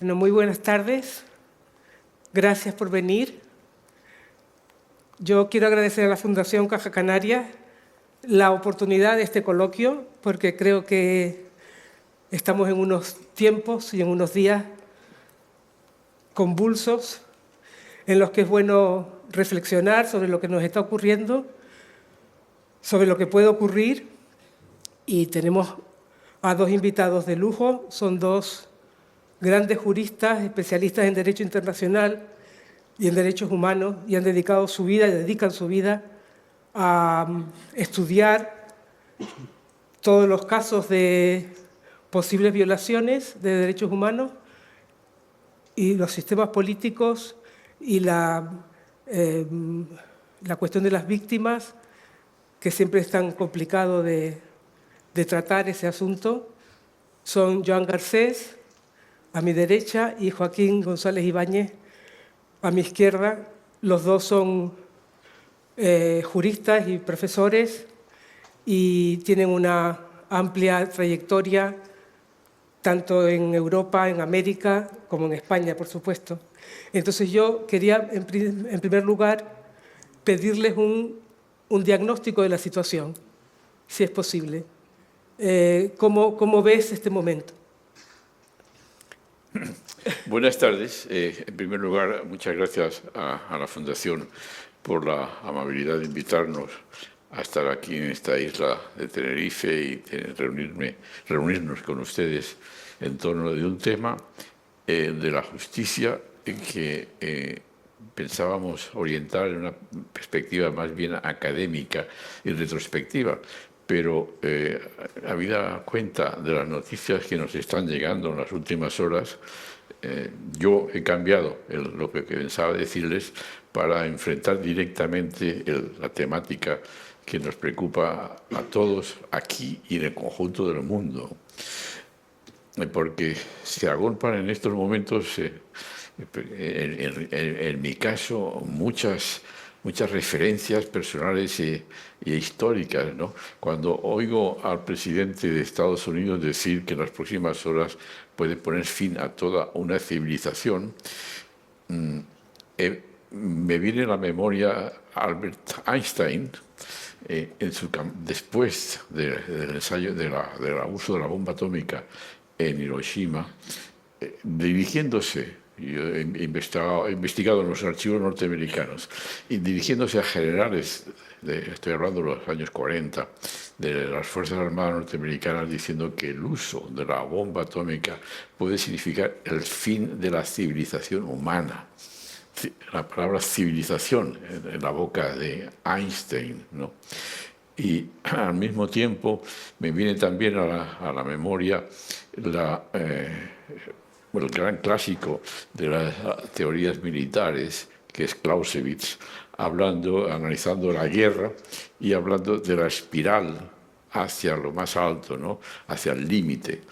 Bueno, muy buenas tardes. Gracias por venir. Yo quiero agradecer a la Fundación Caja Canaria la oportunidad de este coloquio, porque creo que estamos en unos tiempos y en unos días convulsos en los que es bueno reflexionar sobre lo que nos está ocurriendo, sobre lo que puede ocurrir, y tenemos a dos invitados de lujo. Son dos grandes juristas, especialistas en Derecho Internacional y en Derechos Humanos, y han dedicado su vida y dedican su vida a estudiar todos los casos de posibles violaciones de derechos humanos y los sistemas políticos y la cuestión de las víctimas, que siempre es tan complicado de tratar ese asunto. Son Joan Garcés, a mi derecha, y Joaquín González Ibáñez, a mi izquierda. Los dos son juristas y profesores y tienen una amplia trayectoria tanto en Europa, en América, como en España, por supuesto. Entonces yo quería, en primer lugar, pedirles un diagnóstico de la situación, si es posible. ¿Cómo ves este momento? Buenas tardes. En primer lugar, muchas gracias a la Fundación por la amabilidad de invitarnos a estar aquí en esta isla de Tenerife y reunirnos con ustedes en torno de un tema de la justicia que pensábamos orientar en una perspectiva más bien académica y retrospectiva. Pero habida cuenta de las noticias que nos están llegando en las últimas horas, yo he cambiado lo que pensaba decirles para enfrentar directamente la temática que nos preocupa a todos aquí y en el conjunto del mundo. Porque se agolpan en estos momentos, en mi caso, muchas referencias personales e históricas, ¿no? Cuando oigo al presidente de Estados Unidos decir que en las próximas horas puede poner fin a toda una civilización, me viene a la memoria Albert Einstein, después del ensayo del uso de la bomba atómica en Hiroshima, dirigiéndose, yo he investigado en los archivos norteamericanos, y dirigiéndose a generales, estoy hablando de los años 40, de las Fuerzas Armadas norteamericanas, diciendo que el uso de la bomba atómica puede significar el fin de la civilización humana. La palabra civilización en la boca de Einstein, ¿no? Y al mismo tiempo me viene también a la memoria el gran clásico de las teorías militares, que es Clausewitz, analizando la guerra y hablando de la espiral hacia lo más alto, ¿no? Hacia el límite,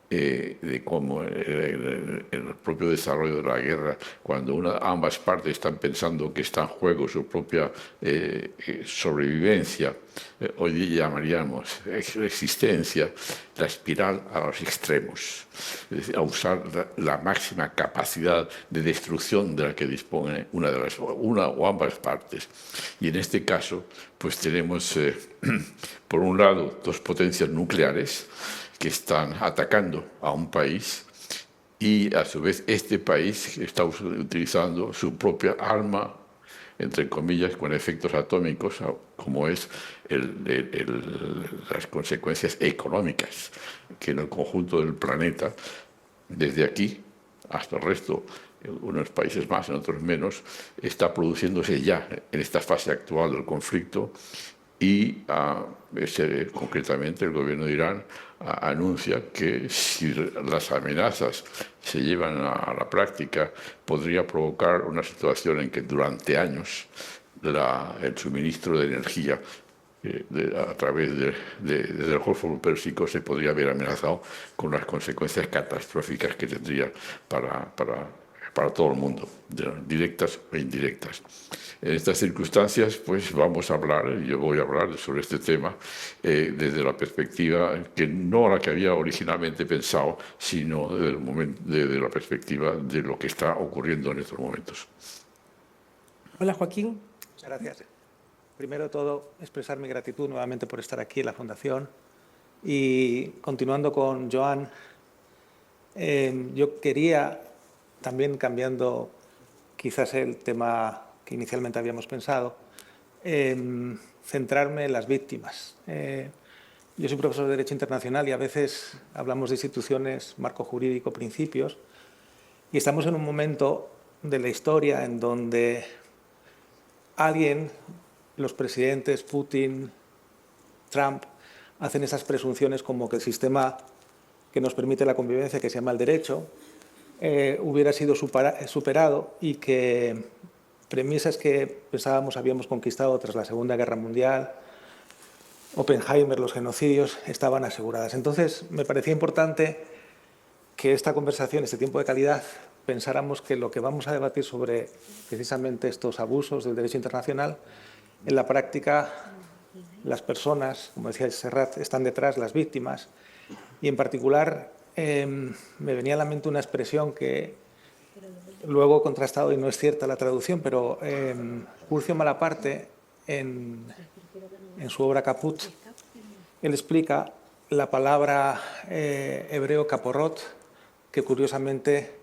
de cómo el propio desarrollo de la guerra, cuando ambas partes están pensando que está en juego su propia sobrevivencia, hoy llamaríamos existencia, la espiral a los extremos, es decir, a usar la máxima capacidad de destrucción de la que dispone una o ambas partes. Y en este caso, pues tenemos, por un lado, dos potencias nucleares que están atacando a un país, y a su vez este país está utilizando su propia arma, entre comillas, con efectos atómicos, como es las consecuencias económicas que en el conjunto del planeta, desde aquí hasta el resto, en unos países más, en otros menos, está produciéndose ya en esta fase actual del conflicto. Y concretamente el gobierno de Irán anuncia que si las amenazas se llevan a la práctica, podría provocar una situación en que durante años el suministro de energía a través del Golfo Pérsico se podría ver amenazado, con las consecuencias catastróficas que tendría para para todo el mundo, directas e indirectas. En estas circunstancias, pues vamos a hablar, yo voy a hablar sobre este tema desde la perspectiva que no la que había originalmente pensado, sino desde la perspectiva de lo que está ocurriendo en estos momentos. Hola, Joaquín. Muchas gracias. Primero de todo, expresar mi gratitud nuevamente por estar aquí en la Fundación. Y continuando con Joan, yo quería, también cambiando quizás el tema que inicialmente habíamos pensado, centrarme en las víctimas. Yo soy profesor de Derecho Internacional y a veces hablamos de instituciones, marco jurídico, principios, y estamos en un momento de la historia en donde alguien, los presidentes Putin, Trump, hacen esas presunciones como que el sistema que nos permite la convivencia, que se llama el derecho, hubiera sido superado y que premisas que pensábamos habíamos conquistado tras la Segunda Guerra Mundial, Oppenheimer, los genocidios, estaban aseguradas. Entonces, me parecía importante que esta conversación, este tiempo de calidad, pensáramos que lo que vamos a debatir sobre precisamente estos abusos del derecho internacional, en la práctica, las personas, como decía Serrat, están detrás, las víctimas, y en particular me venía a la mente una expresión que luego he contrastado y no es cierta la traducción, pero Curcio Malaparte, en su obra Caput, él explica la palabra hebreo caporot, que curiosamente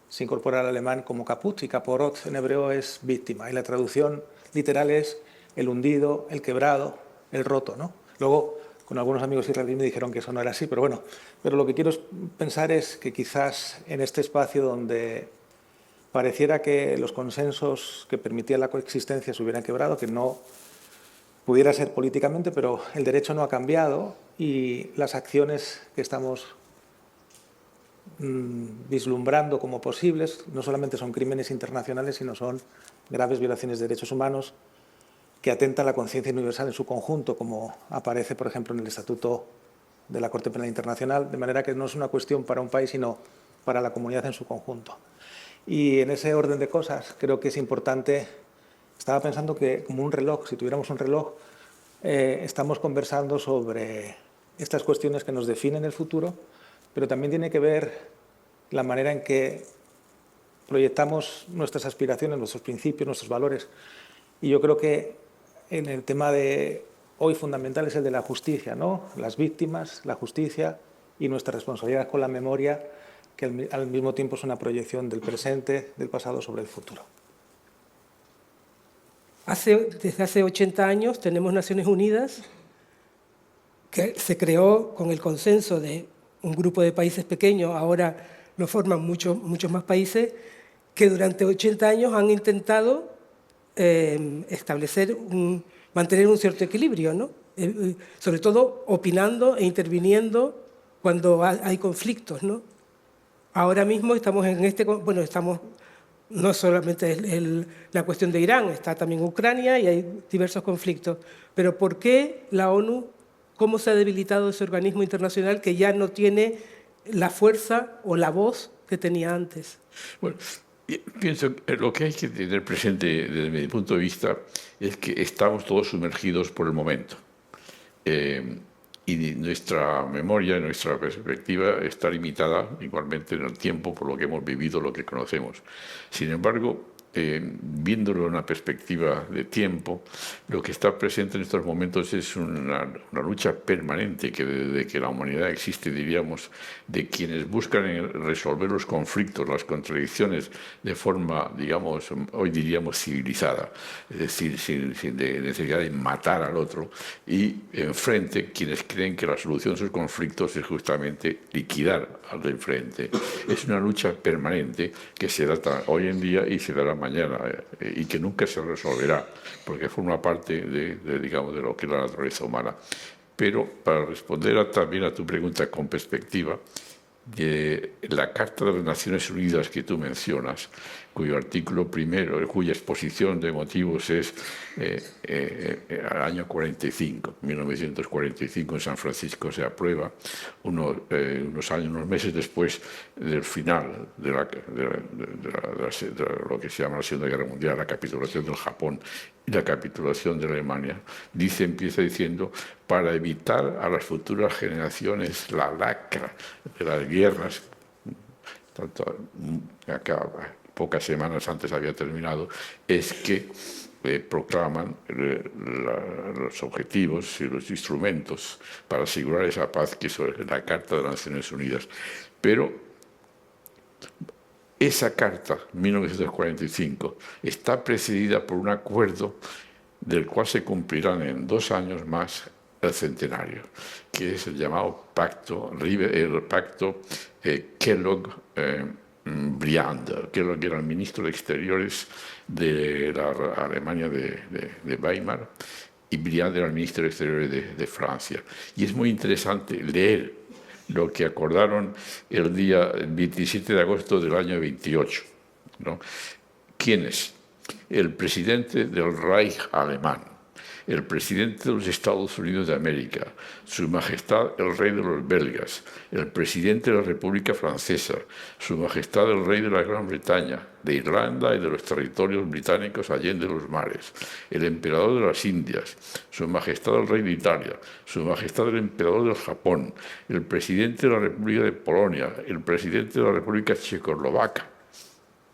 se incorpora al alemán como caput, y caporot en hebreo es víctima, y la traducción literal es el hundido, el quebrado, el roto, ¿no? Luego, con algunos amigos israelíes me dijeron que eso no era así, pero bueno, pero lo que quiero pensar es que quizás en este espacio donde pareciera que los consensos que permitían la coexistencia se hubieran quebrado, que no pudiera ser políticamente, pero el derecho no ha cambiado y las acciones que estamos vislumbrando como posibles no solamente son crímenes internacionales, sino son graves violaciones de derechos humanos que atentan a la conciencia universal en su conjunto, como aparece, por ejemplo, en el Estatuto de la Corte Penal Internacional, de manera que no es una cuestión para un país, sino para la comunidad en su conjunto. Y en ese orden de cosas creo que es importante, estaba pensando que como un reloj, si tuviéramos un reloj, estamos conversando sobre estas cuestiones que nos definen el futuro, pero también tiene que ver la manera en que proyectamos nuestras aspiraciones, nuestros principios, nuestros valores. Y yo creo que en el tema de hoy fundamental es el de la justicia, ¿no? Las víctimas, la justicia y nuestra responsabilidad con la memoria, que al mismo tiempo es una proyección del presente, del pasado sobre el futuro. Desde hace 80 años tenemos Naciones Unidas, que se creó con el consenso de un grupo de países pequeños, ahora lo forman muchos más países, que durante 80 años han intentado mantener un cierto equilibrio, ¿no? Sobre todo opinando e interviniendo cuando hay conflictos, ¿no? Ahora mismo estamos en no solamente la cuestión de Irán, está también Ucrania y hay diversos conflictos. Pero ¿por qué la ONU, cómo se ha debilitado ese organismo internacional que ya no tiene la fuerza o la voz que tenía antes? Bueno, pienso que lo que hay que tener presente desde mi punto de vista es que estamos todos sumergidos por el momento. Y nuestra memoria, nuestra perspectiva está limitada igualmente en el tiempo por lo que hemos vivido, lo que conocemos. Sin embargo, viéndolo en una perspectiva de tiempo, lo que está presente en estos momentos es una lucha permanente que desde que la humanidad existe, diríamos, de quienes buscan resolver los conflictos, las contradicciones de forma, digamos, hoy diríamos civilizada, es decir, sin necesidad de matar al otro, y enfrente quienes creen que la solución de sus conflictos es justamente liquidar al de enfrente. Es una lucha permanente que se da hoy en día y se dará mañana y que nunca se resolverá porque forma parte digamos, de lo que es la naturaleza humana. Pero para responder también a tu pregunta con perspectiva, de la Carta de las Naciones Unidas que tú mencionas, cuyo artículo primero, cuya exposición de motivos es al año 45, 1945 en San Francisco se aprueba, unos meses después del final de lo que se llama la Segunda Guerra Mundial, la capitulación del Japón y la capitulación de Alemania, empieza diciendo: para evitar a las futuras generaciones la lacra de las guerras, acá pocas semanas antes había terminado, es que proclaman los objetivos y los instrumentos para asegurar esa paz, que es la Carta de las Naciones Unidas. Pero esa Carta, 1945, está precedida por un acuerdo del cual se cumplirán en 2 años más el centenario, que es el llamado pacto Kellogg-Briand. Kellogg era el ministro de Exteriores de la Alemania de Weimar y Briand era el ministro de Exteriores de Francia. Y es muy interesante leer lo que acordaron el día 27 de agosto del año 28. ¿No? ¿Quiénes? El presidente del Reich alemán, el presidente de los Estados Unidos de América, Su Majestad el Rey de los Belgas, el presidente de la República Francesa, Su Majestad el Rey de la Gran Bretaña, de Irlanda y de los territorios británicos allende los mares, el emperador de las Indias, Su Majestad el Rey de Italia, Su Majestad el Emperador del Japón, el presidente de la República de Polonia, el presidente de la República Checoslovaca.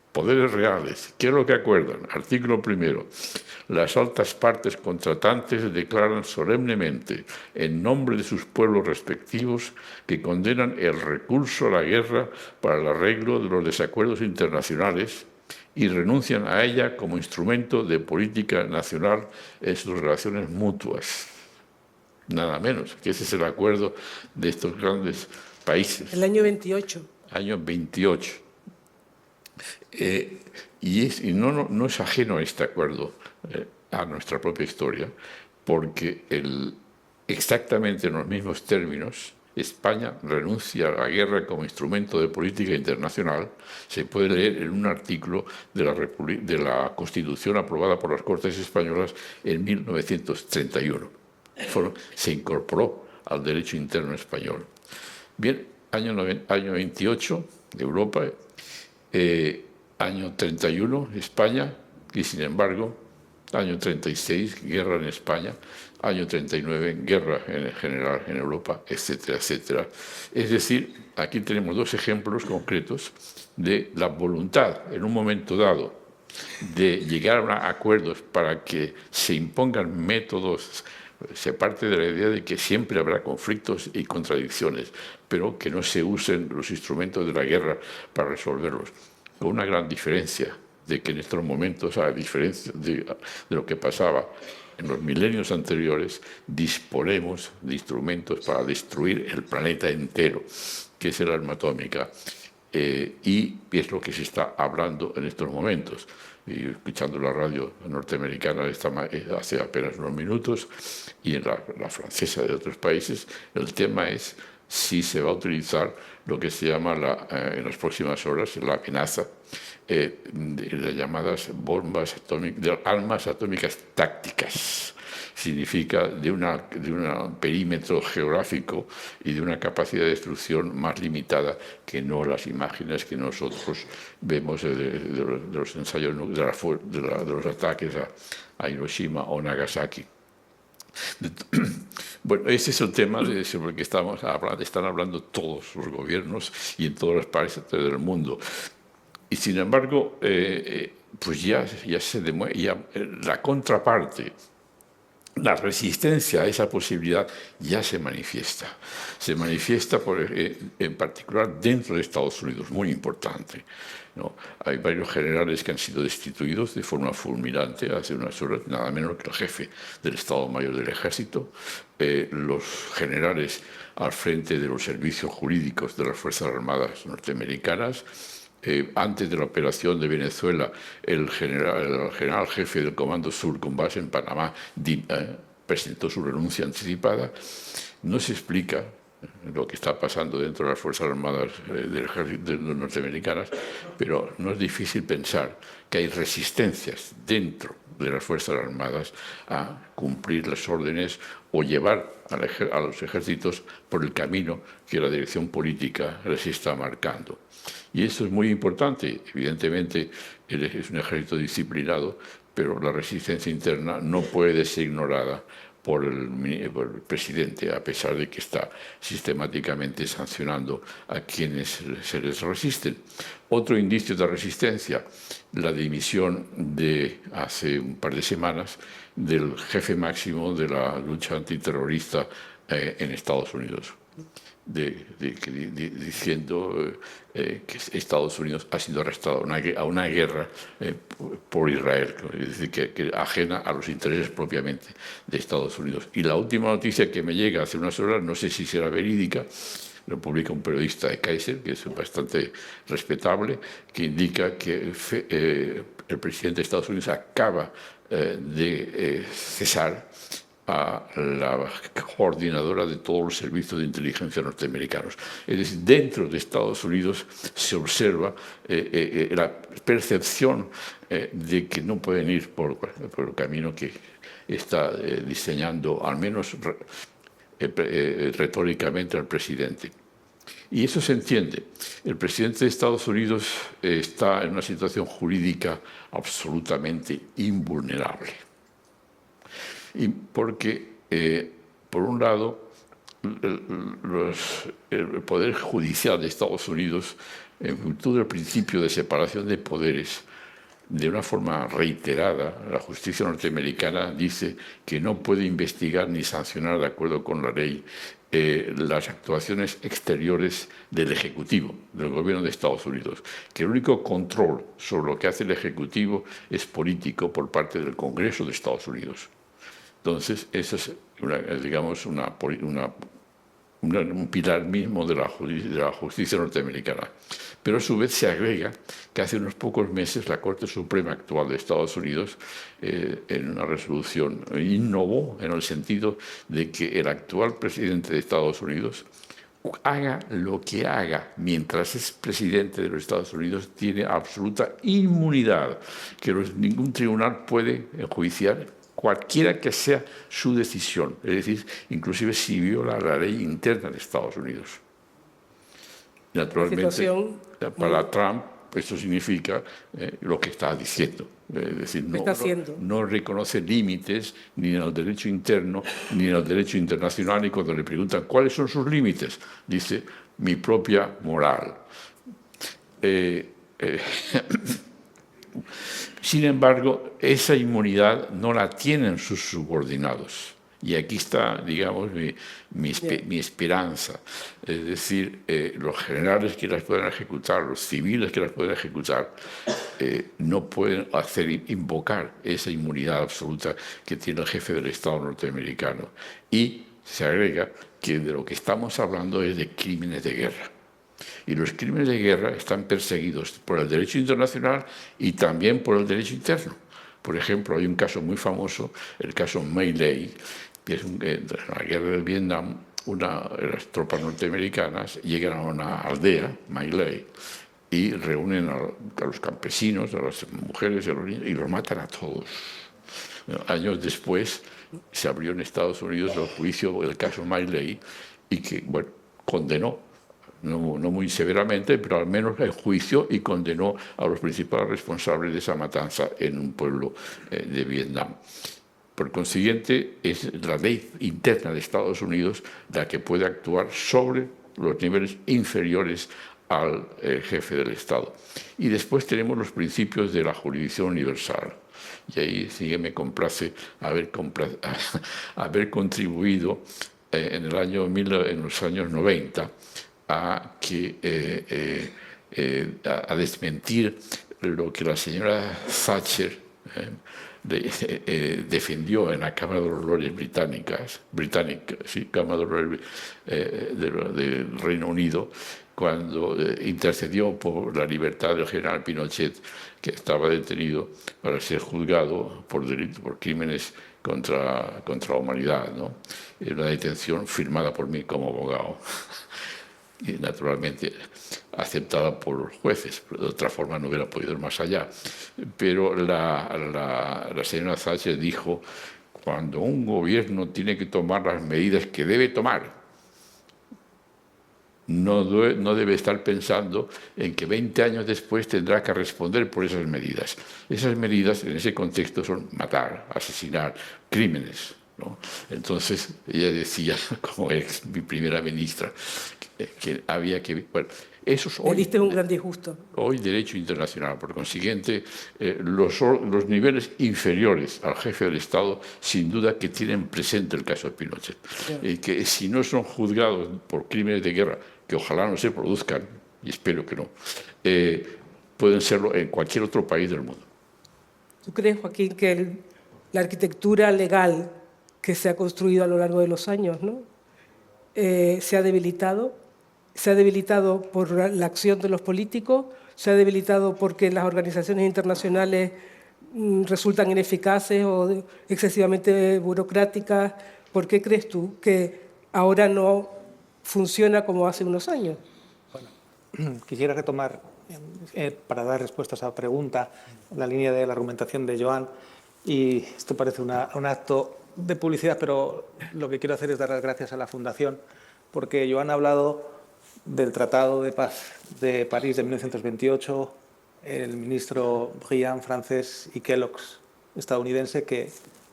Poderes reales. ¿Qué es lo que acuerdan? Artículo primero. Las altas partes contratantes declaran solemnemente, en nombre de sus pueblos respectivos, que condenan el recurso a la guerra para el arreglo de los desacuerdos internacionales y renuncian a ella como instrumento de política nacional en sus relaciones mutuas. Nada menos, que ese es el acuerdo de estos grandes países. El año 28. Año 28. Y no es ajeno a este acuerdo, a nuestra propia historia, porque exactamente en los mismos términos España renuncia a la guerra como instrumento de política internacional. Se puede leer en un artículo de la Constitución aprobada por las Cortes Españolas en 1931. Se incorporó al derecho interno español. Bien, año 28 de Europa. Año 31, España, y sin embargo, año 36, guerra en España, año 39, guerra en general en Europa, etcétera, etcétera. Es decir, aquí tenemos 2 ejemplos concretos de la voluntad, en un momento dado, de llegar a acuerdos para que se impongan métodos. Se parte de la idea de que siempre habrá conflictos y contradicciones, pero que no se usen los instrumentos de la guerra para resolverlos. Con una gran diferencia, de que en estos momentos, a diferencia de lo que pasaba en los milenios anteriores, disponemos de instrumentos para destruir el planeta entero, que es el arma atómica. Y es lo que se está hablando en estos momentos. Y escuchando la radio norteamericana hace apenas unos minutos y en la francesa de otros países, el tema es si se va a utilizar lo que se llama en las próximas horas la amenaza de las llamadas bombas atómicas, de armas atómicas tácticas. Significa de un perímetro geográfico y de una capacidad de destrucción más limitada que no las imágenes que nosotros vemos de los ensayos de los ataques a Hiroshima o Nagasaki. Bueno, ese es el tema sobre el que están hablando todos los gobiernos y en todas las partes del mundo. Y sin embargo, pues ya se demuestra, la contraparte, la resistencia a esa posibilidad ya se manifiesta. Se manifiesta en particular dentro de Estados Unidos, muy importante, ¿no? Hay varios generales que han sido destituidos de forma fulminante hace unas horas, nada menos que el jefe del Estado Mayor del Ejército, los generales al frente de los servicios jurídicos de las Fuerzas Armadas norteamericanas. Antes de la operación de Venezuela, el general jefe del Comando Sur con base en Panamá presentó su renuncia anticipada. No se explica lo que está pasando dentro de las Fuerzas Armadas del ejército norteamericanas, pero no es difícil pensar que hay resistencias dentro de las Fuerzas Armadas a cumplir las órdenes o llevar a los ejércitos por el camino que la dirección política les está marcando. Y eso es muy importante. Evidentemente, es un ejército disciplinado, pero la resistencia interna no puede ser ignorada por el presidente, a pesar de que está sistemáticamente sancionando a quienes se les resisten. Otro indicio de resistencia, la dimisión de hace un par de semanas del jefe máximo de la lucha antiterrorista en Estados Unidos, diciendo que Estados Unidos ha sido arrestado a una guerra por Israel, es decir, que ajena a los intereses propiamente de Estados Unidos. Y la última noticia que me llega hace unas horas, no sé si será verídica, lo publica un periodista de Kaiser, que es bastante respetable, que indica que el presidente de Estados Unidos acaba de cesar a la coordinadora de todos los servicios de inteligencia norteamericanos. Es decir, dentro de Estados Unidos se observa la percepción de que no pueden ir por el camino que está diseñando, al menos retóricamente, al presidente. Y eso se entiende. El presidente de Estados Unidos está en una situación jurídica absolutamente invulnerable. Y porque, por un lado, el Poder Judicial de Estados Unidos, en virtud del principio de separación de poderes, de una forma reiterada, la justicia norteamericana dice que no puede investigar ni sancionar, de acuerdo con la ley, las actuaciones exteriores del Ejecutivo, del gobierno de Estados Unidos, que el único control sobre lo que hace el Ejecutivo es político por parte del Congreso de Estados Unidos. Entonces, eso es, digamos, un pilar mismo de la justicia norteamericana. Pero a su vez se agrega que hace unos pocos meses la Corte Suprema actual de Estados Unidos, en una resolución, innovó en el sentido de que el actual presidente de Estados Unidos, haga lo que haga mientras es presidente de los Estados Unidos, tiene absoluta inmunidad, que ningún tribunal puede enjuiciar cualquiera que sea su decisión, es decir, inclusive si viola la ley interna de Estados Unidos. Naturalmente, para Trump esto significa lo que está diciendo, es decir, no reconoce límites ni en el derecho interno ni en el derecho internacional, y cuando le preguntan cuáles son sus límites, dice mi propia moral. Sin embargo, esa inmunidad no la tienen sus subordinados. Y aquí está, digamos, mi esperanza. Es decir, los generales que las pueden ejecutar, los civiles que las pueden ejecutar, no pueden invocar esa inmunidad absoluta que tiene el jefe del Estado norteamericano. Y se agrega que de lo que estamos hablando es de crímenes de guerra. Y los crímenes de guerra están perseguidos por el derecho internacional y también por el derecho interno. Por ejemplo, hay un caso muy famoso, el caso My Lai, que es en la guerra del Vietnam, las tropas norteamericanas llegan a una aldea, My Lai, y reúnen a los campesinos, a las mujeres y a los niños, y los matan a todos. Años después se abrió en Estados Unidos el juicio del caso My Lai, y que, bueno, condenó, no muy severamente, pero al menos el juicio, y condenó a los principales responsables de esa matanza en un pueblo de Vietnam. Por consiguiente, es la ley interna de Estados Unidos la que puede actuar sobre los niveles inferiores al jefe del Estado. Y después tenemos los principios de la jurisdicción universal. Y ahí sí que me complace haber contribuido en los años 90 a desmentir lo que la señora Thatcher defendió en la Cámara de los Lores británica, Cámara de los Lores del Reino Unido, cuando intercedió por la libertad del general Pinochet, que estaba detenido para ser juzgado por crímenes contra la humanidad, ¿no? Una detención firmada por mí como abogado y naturalmente aceptada por los jueces, pero de otra forma no hubiera podido ir más allá. Pero la señora Thatcher dijo: cuando un gobierno tiene que tomar las medidas que debe tomar, no debe estar pensando en que 20 años después tendrá que responder por esas medidas. Esas medidas, en ese contexto, son matar, asesinar, crímenes, ¿no? Entonces, ella decía, como ex mi primera ministra, que había que... Bueno, eso es hoy, diste un gran disgusto. Hoy derecho internacional. Por consiguiente, los niveles inferiores al jefe del Estado, sin duda que tienen presente el caso de Pinochet. Y que si no son juzgados por crímenes de guerra, que ojalá no se produzcan, y espero que no, pueden serlo en cualquier otro país del mundo. ¿Tú crees, Joaquín, que la arquitectura legal que se ha construido a lo largo de los años, ¿no? Se ha debilitado? ¿Se ha debilitado por la acción de los políticos? ¿Se ha debilitado porque las organizaciones internacionales resultan ineficaces o excesivamente burocráticas? ¿Por qué crees tú que ahora no funciona como hace unos años? Bueno, quisiera retomar, para dar respuesta a esa pregunta, la línea de la argumentación de Joan, y esto parece un acto de publicidad, pero lo que quiero hacer es dar las gracias a la Fundación, porque Joan ha hablado del Tratado de Paz de París de 1928, el ministro Briand francés y Kellogg's estadounidense, que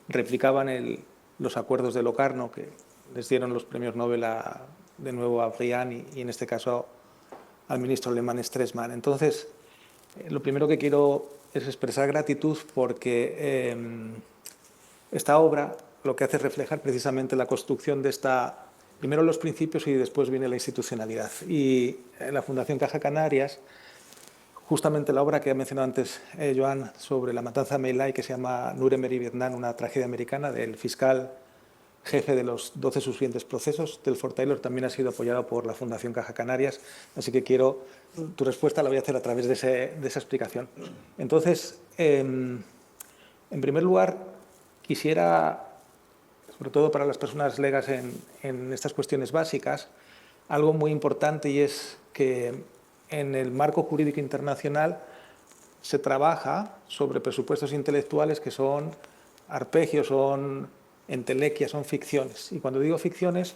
replicaban los acuerdos de Locarno, que les dieron los premios Nobel de nuevo a Briand y en este caso al ministro alemán Stresemann. Entonces, lo primero que quiero es expresar gratitud porque esta obra lo que hace es reflejar precisamente la construcción de primero los principios y después viene la institucionalidad. Y la Fundación Caja Canarias, justamente la obra que ha mencionado antes Joan sobre la matanza de My Lai, que se llama Nuremberg y Vietnam, una tragedia americana, del fiscal jefe de los 12 subsiguientes procesos, Telford Taylor, también ha sido apoyado por la Fundación Caja Canarias. Así que tu respuesta la voy a hacer a través de esa explicación. Entonces, en primer lugar, quisiera, sobre todo para las personas legas en estas cuestiones básicas, algo muy importante, y es que en el marco jurídico internacional se trabaja sobre presupuestos intelectuales que son arpegios, son entelequias, son ficciones. Y cuando digo ficciones,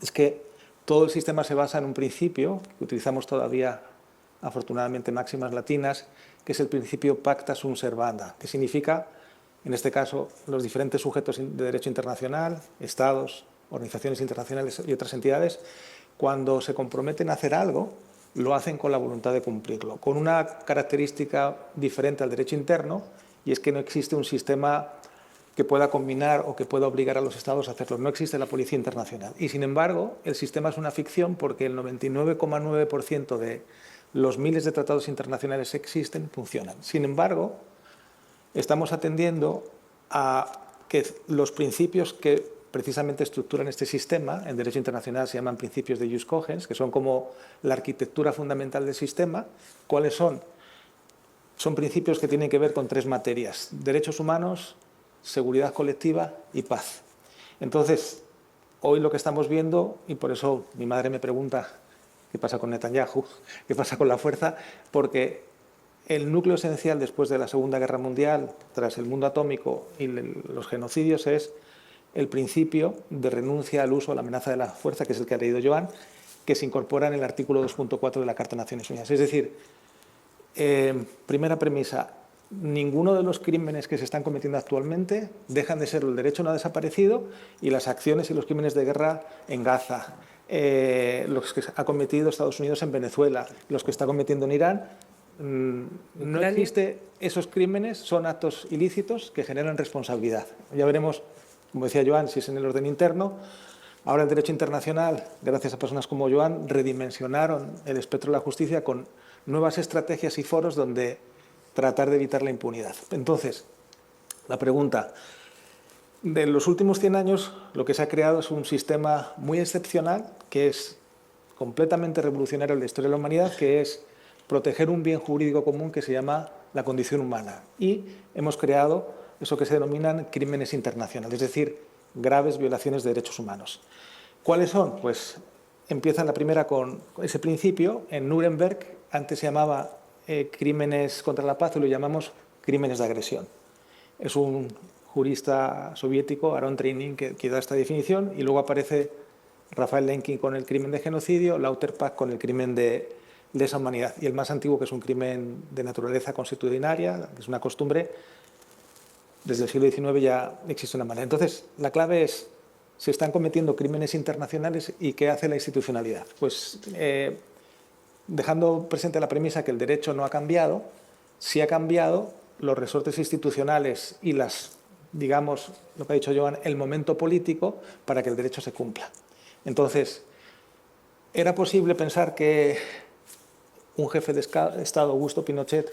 es que todo el sistema se basa en un principio, que utilizamos todavía, afortunadamente, máximas latinas, que es el principio pacta sunt servanda, que significa, en este caso, los diferentes sujetos de derecho internacional, estados, organizaciones internacionales y otras entidades, cuando se comprometen a hacer algo, lo hacen con la voluntad de cumplirlo, con una característica diferente al derecho interno, y es que no existe un sistema que pueda combinar o que pueda obligar a los estados a hacerlo. No existe la policía internacional. Y, sin embargo, el sistema es una ficción porque el 99,9% de los miles de tratados internacionales que existen funcionan. Sin embargo, estamos atendiendo a que los principios que precisamente estructuran este sistema, en derecho internacional se llaman principios de jus cogens, que son como la arquitectura fundamental del sistema. ¿Cuáles son? Son principios que tienen que ver con tres materias: derechos humanos, seguridad colectiva y paz. Entonces, hoy lo que estamos viendo, y por eso mi madre me pregunta qué pasa con Netanyahu, qué pasa con la fuerza, porque el núcleo esencial después de la Segunda Guerra Mundial, tras el mundo atómico y los genocidios, es el principio de renuncia al uso o la amenaza de la fuerza, que es el que ha leído Joan, que se incorpora en el artículo 2.4 de la Carta de Naciones Unidas. Es decir, primera premisa: ninguno de los crímenes que se están cometiendo actualmente dejan de serlo. El derecho no ha desaparecido y las acciones y los crímenes de guerra en Gaza, los que ha cometido Estados Unidos en Venezuela, los que está cometiendo en Irán, no existe. Esos crímenes son actos ilícitos que generan responsabilidad. Ya veremos, como decía Joan, si es en el orden interno. Ahora el derecho internacional, gracias a personas como Joan, redimensionaron el espectro de la justicia con nuevas estrategias y foros donde tratar de evitar la impunidad. Entonces, la pregunta: de los últimos 100 años lo que se ha creado es un sistema muy excepcional, que es completamente revolucionario en la historia de la humanidad, que es proteger un bien jurídico común que se llama la condición humana. Y hemos creado eso que se denominan crímenes internacionales, es decir, graves violaciones de derechos humanos. ¿Cuáles son? Pues empieza la primera con ese principio. En Nuremberg antes se llamaba crímenes contra la paz y lo llamamos crímenes de agresión. Es un jurista soviético, Aaron Treinin, que da esta definición, y luego aparece Rafael Lemkin con el crimen de genocidio, Lauterpacht con el crimen de lesa humanidad, y el más antiguo, que es un crimen de naturaleza consuetudinaria, es una costumbre. Desde el siglo XIX ya existe una manera. Entonces, la clave es, se están cometiendo crímenes internacionales y ¿qué hace la institucionalidad? Pues dejando presente la premisa que el derecho no ha cambiado, sí ha cambiado los resortes institucionales y digamos, lo que ha dicho Joan, el momento político para que el derecho se cumpla. Entonces, ¿era posible pensar que un jefe de Estado, Augusto Pinochet,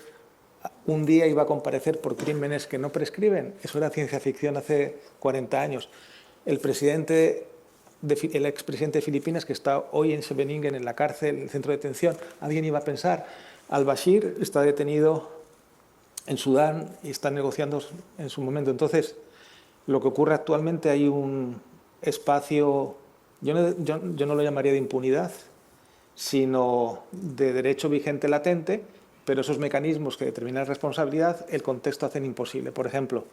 un día iba a comparecer por crímenes que no prescriben? Eso era ciencia ficción hace 40 años. El expresidente de Filipinas, que está hoy en Scheveningen, en la cárcel, en el centro de detención, ¿alguien iba a pensar? Al-Bashir está detenido en Sudán y está negociando en su momento. Entonces, lo que ocurre actualmente, hay un espacio, yo no lo llamaría de impunidad, sino de derecho vigente latente, pero esos mecanismos que determinan responsabilidad, el contexto hacen imposible. Por ejemplo,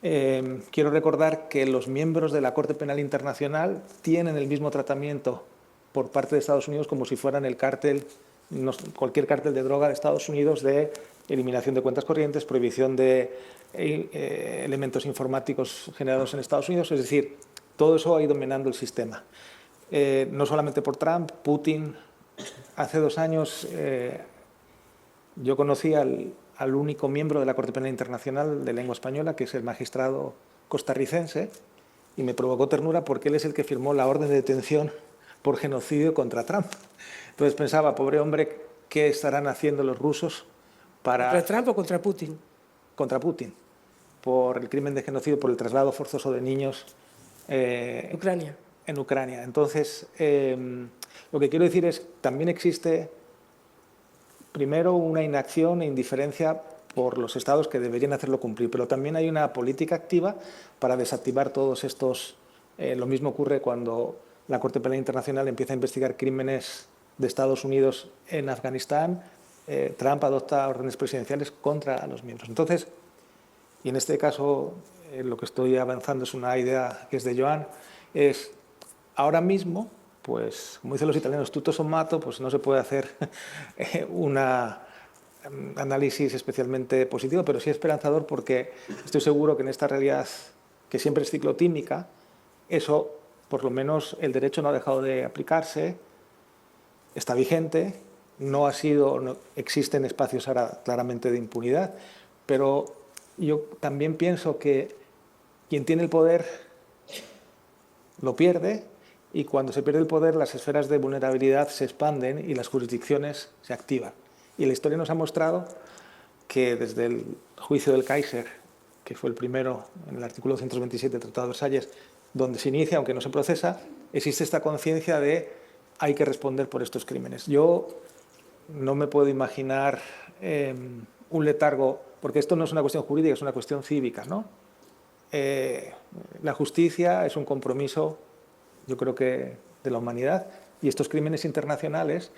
quiero recordar que los miembros de la Corte Penal Internacional tienen el mismo tratamiento por parte de Estados Unidos como si fueran el cártel, cualquier cártel de droga de Estados Unidos, de eliminación de cuentas corrientes, prohibición de elementos informáticos generados en Estados Unidos. Es decir, todo eso ha ido minando el sistema. No solamente por Trump, Putin. Hace 2 años yo conocí al único miembro de la Corte Penal Internacional de lengua española, que es el magistrado costarricense, y me provocó ternura porque él es el que firmó la orden de detención por genocidio contra Trump. Entonces pensaba, pobre hombre, ¿qué estarán haciendo los rusos para... ¿Contra Trump o contra Putin? Contra Putin, por el crimen de genocidio, por el traslado forzoso de niños Ucrania. En Ucrania. Entonces, lo que quiero decir es que también existe, primero, una inacción e indiferencia por los estados que deberían hacerlo cumplir, pero también hay una política activa para desactivar todos estos... lo mismo ocurre cuando la Corte Penal Internacional empieza a investigar crímenes de Estados Unidos en Afganistán. Trump adopta órdenes presidenciales contra los miembros. Entonces, y en este caso lo que estoy avanzando es una idea que es de Joan, es ahora mismo, pues como dicen los italianos, tutto sommato, pues no se puede hacer un análisis especialmente positivo, pero sí esperanzador, porque estoy seguro que en esta realidad que siempre es ciclotímica, eso, por lo menos el derecho no ha dejado de aplicarse, está vigente, no existen espacios ahora claramente de impunidad, pero yo también pienso que quien tiene el poder lo pierde, y cuando se pierde el poder las esferas de vulnerabilidad se expanden y las jurisdicciones se activan. Y la historia nos ha mostrado que desde el juicio del Kaiser, que fue el primero en el artículo 227 del Tratado de Versalles, donde se inicia, aunque no se procesa, existe esta conciencia de hay que responder por estos crímenes. Yo no me puedo imaginar un letargo, porque esto no es una cuestión jurídica, es una cuestión cívica, ¿no? La justicia es un compromiso, yo creo que de la humanidad, y estos crímenes internacionales,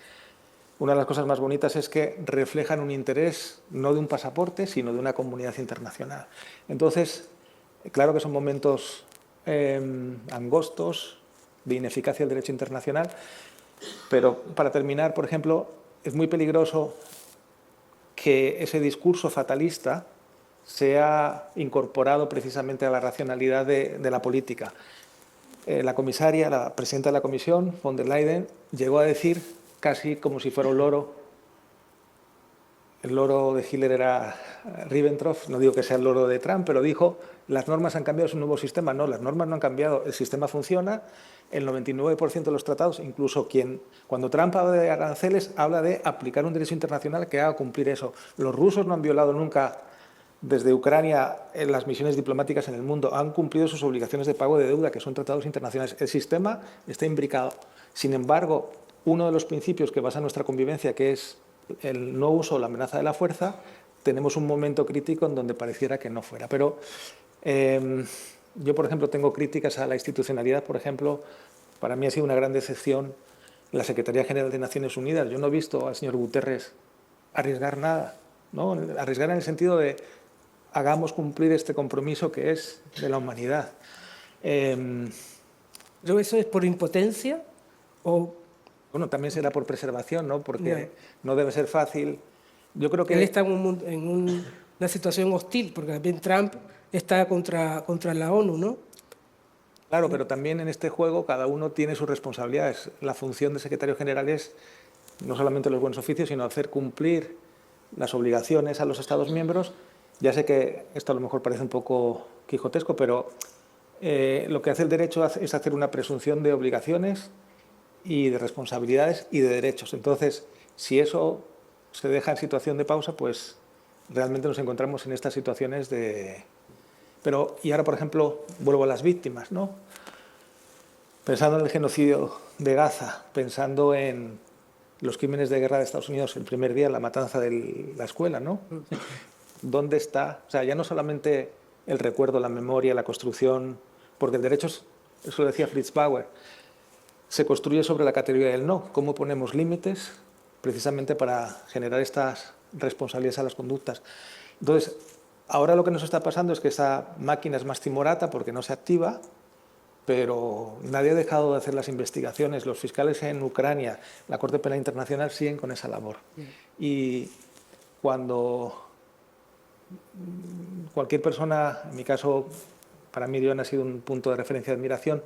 una de las cosas más bonitas es que reflejan un interés no de un pasaporte, sino de una comunidad internacional. Entonces, claro que son momentos angostos de ineficacia del derecho internacional, pero para terminar, por ejemplo, es muy peligroso que ese discurso fatalista sea incorporado precisamente a la racionalidad de la política. La comisaria, la presidenta de la comisión, von der Leyen, llegó a decir, casi como si fuera un loro, el loro de Hitler era Ribbentrop, no digo que sea el loro de Trump, pero dijo, las normas han cambiado, es un nuevo sistema. No, las normas no han cambiado, el sistema funciona, el 99% de los tratados, incluso cuando Trump habla de aranceles, habla de aplicar un derecho internacional que haga cumplir eso. Los rusos no han violado nunca, desde Ucrania, en las misiones diplomáticas en el mundo, han cumplido sus obligaciones de pago de deuda, que son tratados internacionales. El sistema está imbricado. Sin embargo, uno de los principios que basa nuestra convivencia, que es el no uso o la amenaza de la fuerza, tenemos un momento crítico en donde pareciera que no fuera. Pero yo, por ejemplo, tengo críticas a la institucionalidad. Por ejemplo, para mí ha sido una gran decepción la Secretaría General de Naciones Unidas. Yo no he visto al señor Guterres arriesgar nada, ¿no? Arriesgar en el sentido de hagamos cumplir este compromiso que es de la humanidad. ¿Pero eso es por impotencia o...? Bueno, también será por preservación, ¿no? Porque no debe ser fácil. Yo creo que... Él está en una situación hostil, porque también Trump está contra la ONU, ¿no? Claro, pero también en este juego cada uno tiene sus responsabilidades. La función de secretario general es no solamente los buenos oficios, sino hacer cumplir las obligaciones a los Estados miembros. Ya sé que esto a lo mejor parece un poco quijotesco, pero lo que hace el derecho es hacer una presunción de obligaciones y de responsabilidades y de derechos. Entonces, si eso se deja en situación de pausa, pues realmente nos encontramos en estas situaciones de... Pero, y ahora, por ejemplo, vuelvo a las víctimas, ¿no? Pensando en el genocidio de Gaza, pensando en los crímenes de guerra de Estados Unidos el primer día, la matanza de la escuela, ¿no? ¿Dónde está? O sea, ya no solamente el recuerdo, la memoria, la construcción, porque el derecho, eso lo decía Fritz Bauer, se construye sobre la categoría del no. ¿Cómo ponemos límites precisamente para generar estas responsabilidades a las conductas? Entonces, ahora lo que nos está pasando es que esa máquina es más timorata porque no se activa, pero nadie ha dejado de hacer las investigaciones. Los fiscales en Ucrania, la Corte Penal Internacional siguen con esa labor. Y cuando cualquier persona, en mi caso, para mí Dion ha sido un punto de referencia de admiración,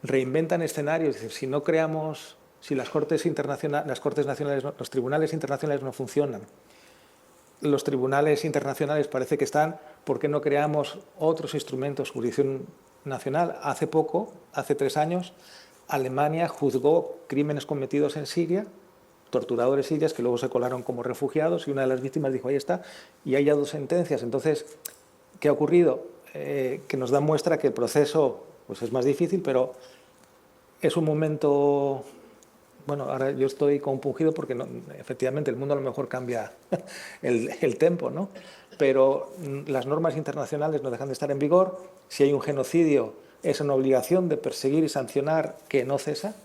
reinventan escenarios. Es decir, si no creamos, si las Cortes internacionales, las Cortes nacionales, los tribunales internacionales no funcionan, los tribunales internacionales parece que están, ¿por qué no creamos otros instrumentos? Jurisdicción nacional. Hace poco, hace 3 años, Alemania juzgó crímenes cometidos en Siria, torturadores sirios que luego se colaron como refugiados, y una de las víctimas dijo, ahí está, y hay ya 2 sentencias. Entonces, ¿qué ha ocurrido? Que nos da muestra que el proceso pues es más difícil, pero es un momento... Bueno, ahora yo estoy compungido porque no, efectivamente el mundo a lo mejor cambia el tempo, ¿no? Pero las normas internacionales no dejan de estar en vigor. Si hay un genocidio, es una obligación de perseguir y sancionar que no cesa.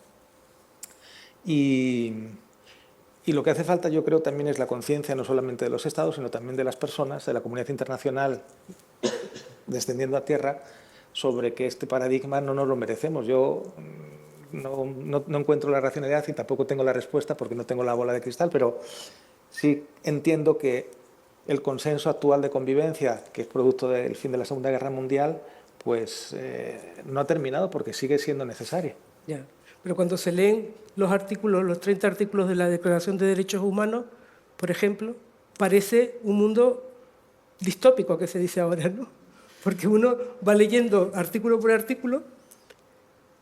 Y lo que hace falta, yo creo, también es la conciencia no solamente de los Estados, sino también de las personas, de la comunidad internacional descendiendo a tierra, sobre que este paradigma no nos lo merecemos. Yo no encuentro la racionalidad y tampoco tengo la respuesta porque no tengo la bola de cristal, pero sí entiendo que el consenso actual de convivencia, que es producto del fin de la Segunda Guerra Mundial, pues no ha terminado porque sigue siendo necesario. Ya. Pero cuando se leen los artículos, los 30 artículos de la Declaración de Derechos Humanos, por ejemplo, parece un mundo distópico, que se dice ahora, ¿no? Porque uno va leyendo artículo por artículo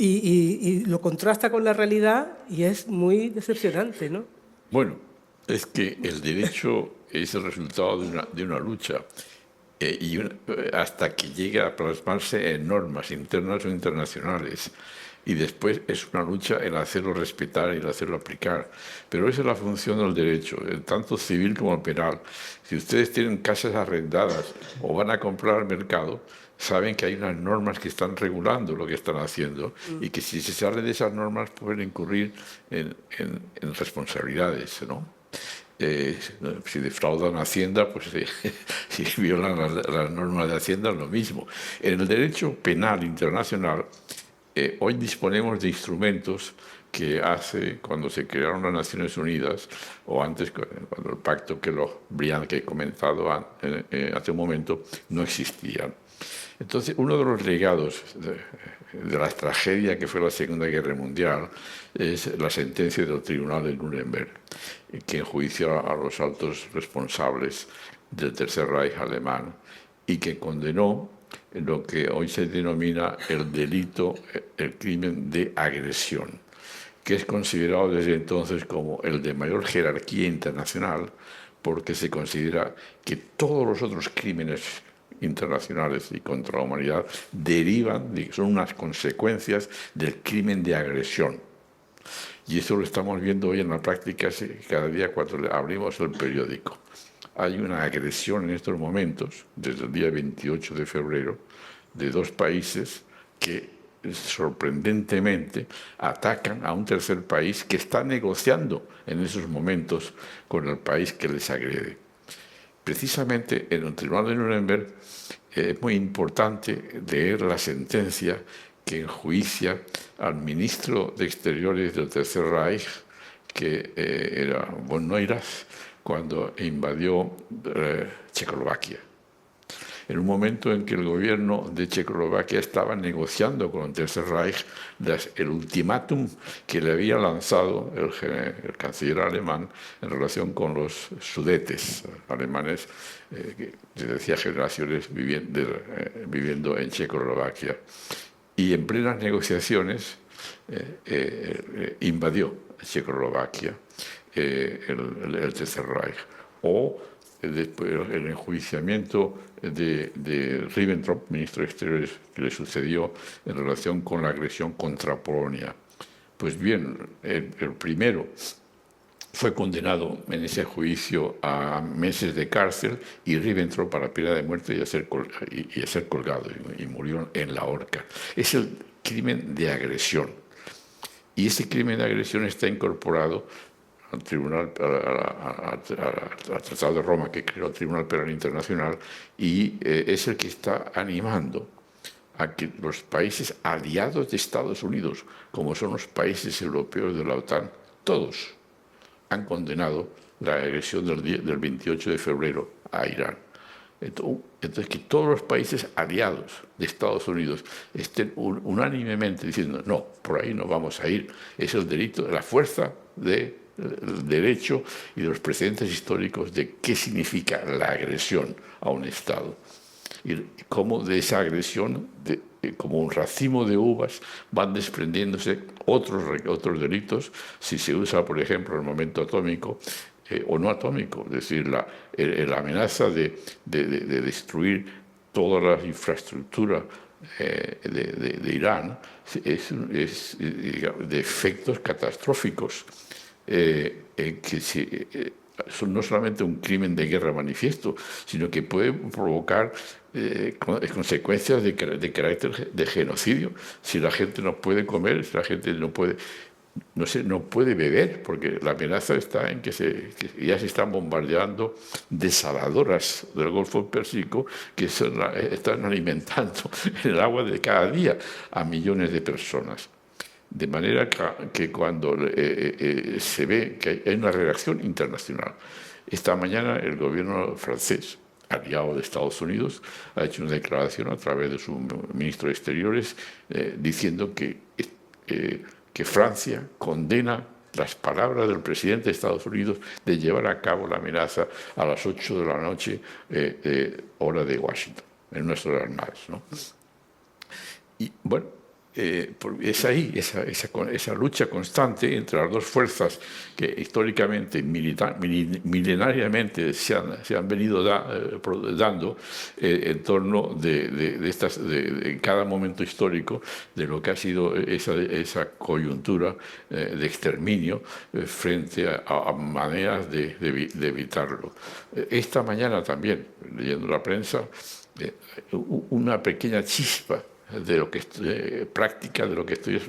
y lo contrasta con la realidad y es muy decepcionante, ¿no? Bueno, es que el derecho es el resultado de una lucha hasta que llega a plasmarse en normas internas o internacionales. Y después es una lucha el hacerlo respetar y el hacerlo aplicar. Pero esa es la función del derecho, tanto civil como penal. Si ustedes tienen casas arrendadas o van a comprar al mercado, saben que hay unas normas que están regulando lo que están haciendo y que si se salen de esas normas pueden incurrir en responsabilidades, ¿no? Si defraudan Hacienda, pues si violan las normas de Hacienda, es lo mismo. En el derecho penal internacional, hoy disponemos de instrumentos que hace cuando se crearon las Naciones Unidas, o antes, cuando el pacto que he comentado hace un momento, no existían. Entonces, uno de los legados de la tragedia que fue la Segunda Guerra Mundial es la sentencia del Tribunal de Nuremberg, que enjuició a los altos responsables del Tercer Reich alemán y que condenó lo que hoy se denomina el delito, el crimen de agresión, que es considerado desde entonces como el de mayor jerarquía internacional, porque se considera que todos los otros crímenes internacionales y contra la humanidad son unas consecuencias del crimen de agresión. Y eso lo estamos viendo hoy en la práctica cada día cuando abrimos el periódico. Hay una agresión en estos momentos, desde el día 28 de febrero, de dos países que sorprendentemente atacan a un tercer país que está negociando en esos momentos con el país que les agrede. Precisamente en el Tribunal de Nuremberg es muy importante leer la sentencia que enjuicia al ministro de Exteriores del Tercer Reich, que era von Neurath, cuando invadió Checoslovaquia. En un momento en que el gobierno de Checoslovaquia estaba negociando con el Tercer Reich el ultimátum que le había lanzado el canciller alemán en relación con los sudetes alemanes, desde hacía generaciones viviendo en Checoslovaquia. Y en plenas negociaciones invadió Checoslovaquia el Tercer Reich. O después el enjuiciamiento de Ribbentrop, ministro de Exteriores, que le sucedió en relación con la agresión contra Polonia. Pues bien, el primero fue condenado en ese juicio a meses de cárcel y Ribbentrop a la pena de muerte y a ser colgado y murió en la horca. Es el crimen de agresión. Y ese crimen de agresión está incorporado al Tribunal, al Tratado de Roma, que creó el Tribunal Penal Internacional, y es el que está animando a que los países aliados de Estados Unidos, como son los países europeos de la OTAN, todos han condenado la agresión del 28 de febrero a Irán. Entonces, que todos los países aliados de Estados Unidos estén unánimemente diciendo no, por ahí no vamos a ir, es el delito, la fuerza del derecho y de los precedentes históricos de qué significa la agresión a un Estado. Y cómo de esa agresión, como un racimo de uvas, van desprendiéndose otros delitos si se usa, por ejemplo, el momento atómico o no atómico, es decir, la amenaza de destruir toda la infraestructura de Irán es de efectos catastróficos que son no solamente un crimen de guerra manifiesto, sino que puede provocar consecuencias de carácter de genocidio. Si la gente no puede comer, si la gente no puede beber, porque la amenaza está en que ya se están bombardeando desaladoras del Golfo Pérsico que están alimentando el agua de cada día a millones de personas. De manera que cuando se ve que hay una reacción internacional, esta mañana el gobierno francés, aliado de Estados Unidos, ha hecho una declaración a través de su ministro de Exteriores diciendo que Francia condena las palabras del presidente de Estados Unidos de llevar a cabo la amenaza a las 8 de la noche, hora de Washington, en nuestras armadas, ¿no? Y bueno, es ahí esa lucha constante entre las dos fuerzas que históricamente, milenariamente se han venido dando en torno en cada momento histórico de lo que ha sido esa coyuntura de exterminio frente a maneras de evitarlo. Esta mañana también, leyendo la prensa, una pequeña chispa de lo que práctica de lo que estoy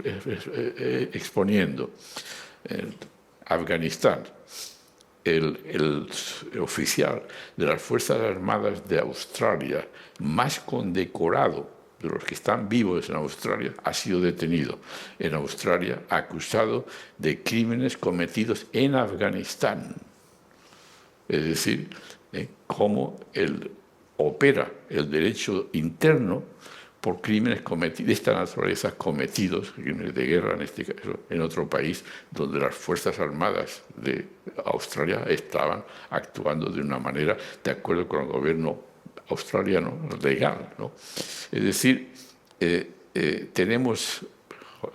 exponiendo. Afganistán, el oficial de las Fuerzas Armadas de Australia más condecorado de los que están vivos en Australia ha sido detenido en Australia acusado de crímenes cometidos en Afganistán. Es decir, cómo opera el derecho interno por crímenes de esta naturaleza cometidos, crímenes de guerra en este caso, en otro país donde las Fuerzas Armadas de Australia estaban actuando de una manera de acuerdo con el gobierno australiano legal, ¿no? Es decir, tenemos,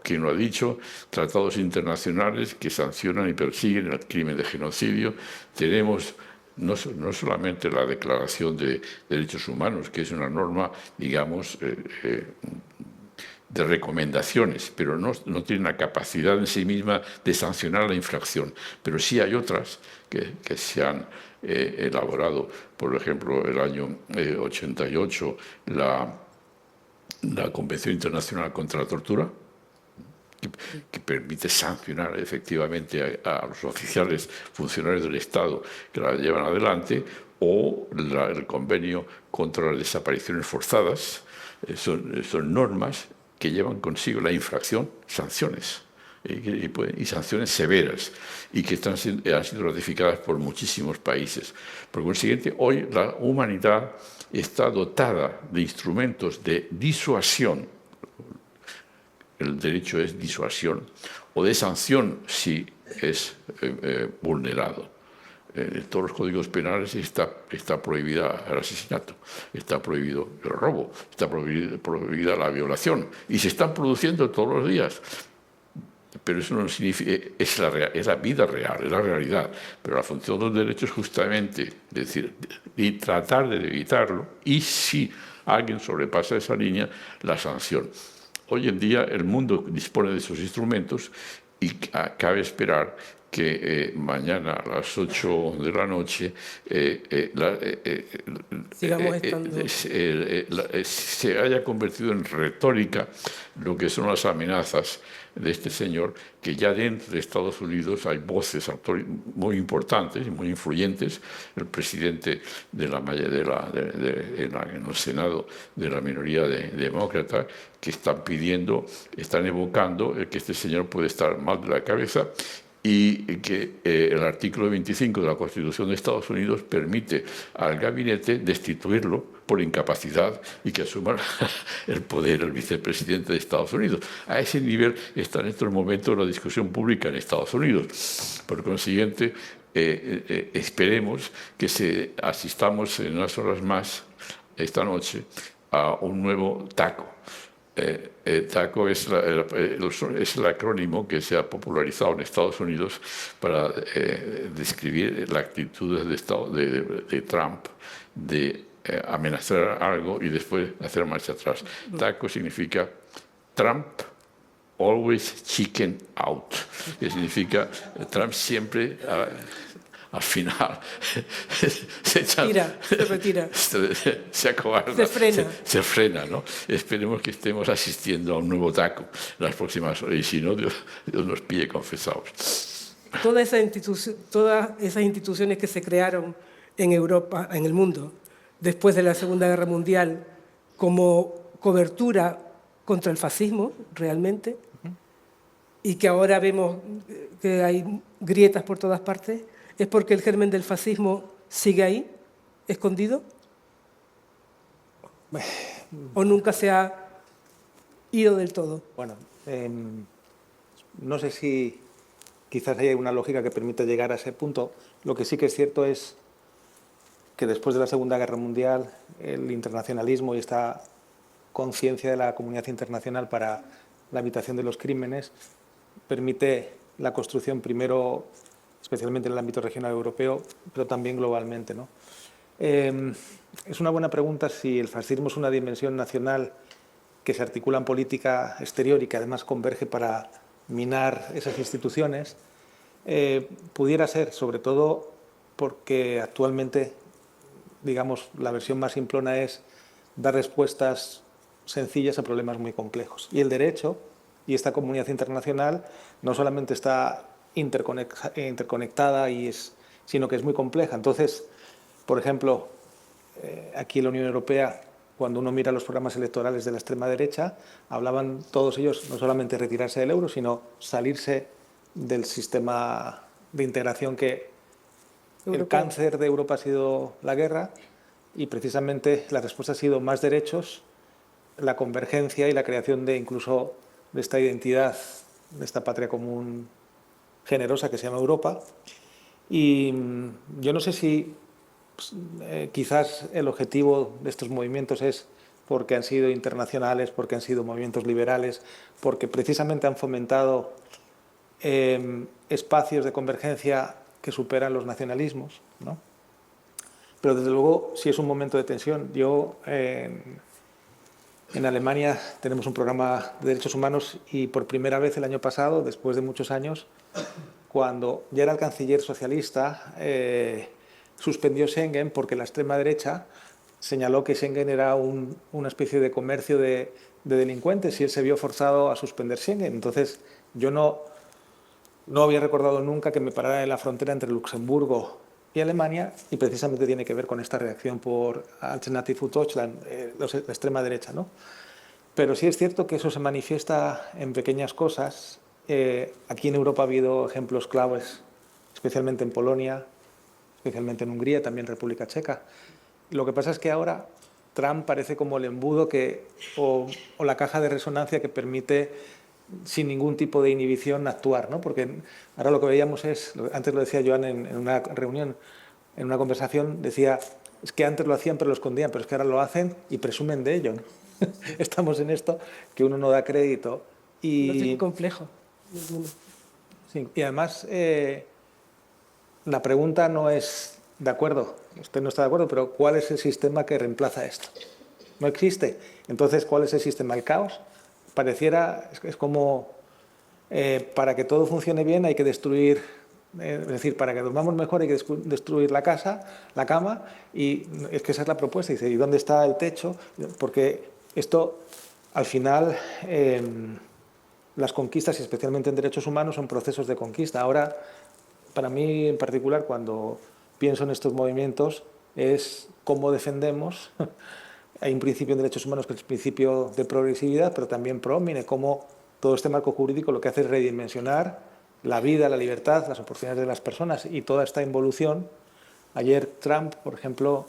quien lo ha dicho, tratados internacionales que sancionan y persiguen el crimen de genocidio, tenemos no solamente la Declaración de Derechos Humanos, que es una norma, digamos, de recomendaciones, pero no tiene la capacidad en sí misma de sancionar la infracción. Pero sí hay otras que se han elaborado. Por ejemplo, el año 88, la Convención Internacional contra la Tortura, que permite sancionar efectivamente a los oficiales funcionarios del Estado que la llevan adelante, o el convenio contra las desapariciones forzadas. Son normas que llevan consigo la infracción, sanciones, y sanciones severas, y que han sido ratificadas por muchísimos países. Por consiguiente, hoy la humanidad está dotada de instrumentos de disuasión. El derecho es disuasión, o de sanción si es vulnerado. En todos los códigos penales está prohibida el asesinato, está prohibido el robo, está prohibida la violación, y se están produciendo todos los días. Pero eso no significa, es la vida real, es la realidad. Pero la función del derecho es justamente decir, y tratar de evitarlo, y si alguien sobrepasa esa línea, la sanción. Hoy en día el mundo dispone de esos instrumentos, y cabe esperar que mañana a las 8 de la noche se haya convertido en retórica lo que son las amenazas de este señor, que ya dentro de Estados Unidos hay voces muy importantes y muy influyentes. El presidente en el Senado de la minoría demócrata, que están evocando que este señor puede estar mal de la cabeza, y que el artículo 25 de la Constitución de Estados Unidos permite al gabinete destituirlo por incapacidad y que asuma el poder el vicepresidente de Estados Unidos. A ese nivel está en estos momentos la discusión pública en Estados Unidos. Por consiguiente, esperemos que asistamos en unas horas más esta noche a un nuevo TACO. TACO es el acrónimo que se ha popularizado en Estados Unidos para describir la actitud de Trump de amenazar algo y después hacer marcha atrás. TACO significa Trump always chicken out, que significa Trump siempre al final se retira, se acobarda, se frena, ¿no? Esperemos que estemos asistiendo a un nuevo TACO las próximas horas, y si no, Dios nos pille confesados. Todas esas instituciones que se crearon en Europa, en el mundo, después de la Segunda Guerra Mundial, como cobertura contra el fascismo, realmente, y que ahora vemos que hay grietas por todas partes, ¿es porque el germen del fascismo sigue ahí, escondido? ¿O nunca se ha ido del todo? Bueno, no sé si quizás haya una lógica que permita llegar a ese punto. Lo que sí que es cierto es que después de la Segunda Guerra Mundial, el internacionalismo y esta conciencia de la comunidad internacional para la evitación de los crímenes permite la construcción primero, especialmente en el ámbito regional europeo, pero también globalmente, ¿no? Es una buena pregunta si el fascismo es una dimensión nacional que se articula en política exterior y que además converge para minar esas instituciones. Pudiera ser, sobre todo porque actualmente, digamos, la versión más simplona es dar respuestas sencillas a problemas muy complejos. Y el derecho y esta comunidad internacional no solamente está interconectada, sino que es muy compleja. Entonces, por ejemplo, aquí en la Unión Europea, cuando uno mira los programas electorales de la extrema derecha, hablaban todos ellos no solamente de retirarse del euro, sino salirse del sistema de integración que el cáncer de Europa ha sido la guerra, y precisamente la respuesta ha sido más derechos, la convergencia y la creación de incluso de esta identidad, de esta patria común generosa que se llama Europa. Y yo no sé si quizás el objetivo de estos movimientos es porque han sido internacionales, porque han sido movimientos liberales, porque precisamente han fomentado espacios de convergencia que superan los nacionalismos, ¿no? Pero desde luego sí es un momento de tensión. Yo En Alemania tenemos un programa de derechos humanos y por primera vez el año pasado, después de muchos años, cuando ya era el canciller socialista, suspendió Schengen porque la extrema derecha señaló que Schengen era una especie de comercio de delincuentes y él se vio forzado a suspender Schengen. Entonces, yo no había recordado nunca que me parara en la frontera entre Luxemburgo y Alemania, y precisamente tiene que ver con esta reacción por Alternative für Deutschland, la extrema derecha, ¿no? Pero sí es cierto que eso se manifiesta en pequeñas cosas. Aquí en Europa ha habido ejemplos claves, especialmente en Polonia, especialmente en Hungría, también República Checa. Lo que pasa es que ahora Trump parece como el embudo o la caja de resonancia que permite sin ningún tipo de inhibición actuar, ¿no? Porque ahora lo que veíamos es, antes lo decía Joan en una reunión, en una conversación, decía, es que antes lo hacían pero lo escondían, pero es que ahora lo hacen y presumen de ello, ¿no? Estamos en esto que uno no da crédito. Y, no tiene complejo. Sí, y además la pregunta no es, de acuerdo, usted no está de acuerdo, pero ¿cuál es el sistema que reemplaza esto? No existe. Entonces, ¿cuál es el sistema? ¿El caos? Pareciera, es como, para que todo funcione bien hay que destruir, es decir, para que durmamos mejor hay que destruir la casa, la cama, y es que esa es la propuesta. Dice, ¿y dónde está el techo? Porque esto, al final, las conquistas, y especialmente en derechos humanos, son procesos de conquista. Ahora, para mí en particular, cuando pienso en estos movimientos, es cómo defendemos. Hay un principio en derechos humanos que es el principio de progresividad, pero también promine cómo todo este marco jurídico lo que hace es redimensionar la vida, la libertad, las oportunidades de las personas y toda esta involución. Ayer Trump, por ejemplo,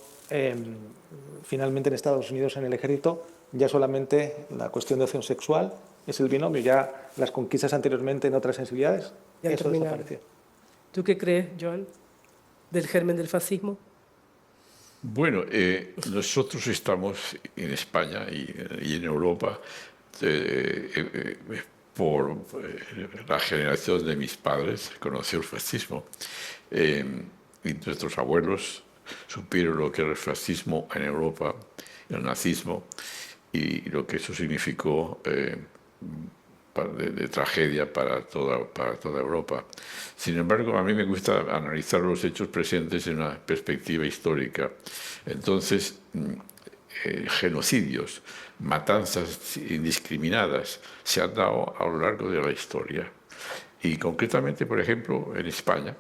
finalmente en Estados Unidos en el ejército, ya solamente la cuestión de opción sexual es el binomio, ya las conquistas anteriormente en otras sensibilidades, Ya eso desapareció. ¿Tú qué crees, Joan, del germen del fascismo? Bueno, nosotros estamos en España y en Europa por la generación de mis padres, conoció el fascismo. Y nuestros abuelos supieron lo que era el fascismo en Europa, el nazismo, y lo que eso significó de tragedia para toda Europa. Sin embargo, a mí me gusta analizar los hechos presentes en una perspectiva histórica. Entonces, genocidios, matanzas indiscriminadas se han dado a lo largo de la historia. Y concretamente, por ejemplo, en España,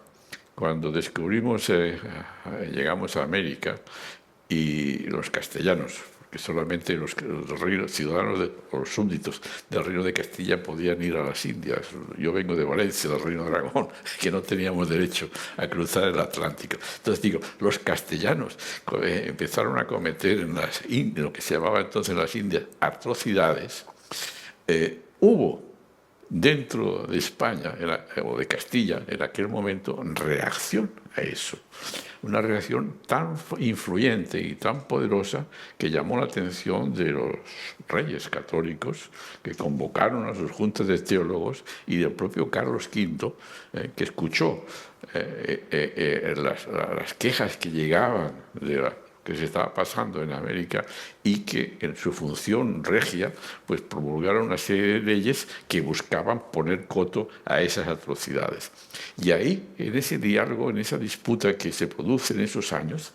cuando descubrimos, llegamos a América y los castellanos, que solamente los ciudadanos o los súbditos del Reino de Castilla podían ir a las Indias. Yo vengo de Valencia, del Reino de Aragón, que no teníamos derecho a cruzar el Atlántico. Entonces digo, los castellanos empezaron a cometer en las Indias, lo que se llamaba entonces en las Indias, atrocidades. Hubo dentro de España o de Castilla en aquel momento reacción a eso. Una reacción tan influyente y tan poderosa que llamó la atención de los reyes católicos que convocaron a sus juntas de teólogos y del propio Carlos V, que escuchó las quejas que llegaban de que se estaba pasando en América y que en su función regia pues promulgaron una serie de leyes que buscaban poner coto a esas atrocidades. Y ahí, en ese diálogo, en esa disputa que se produce en esos años,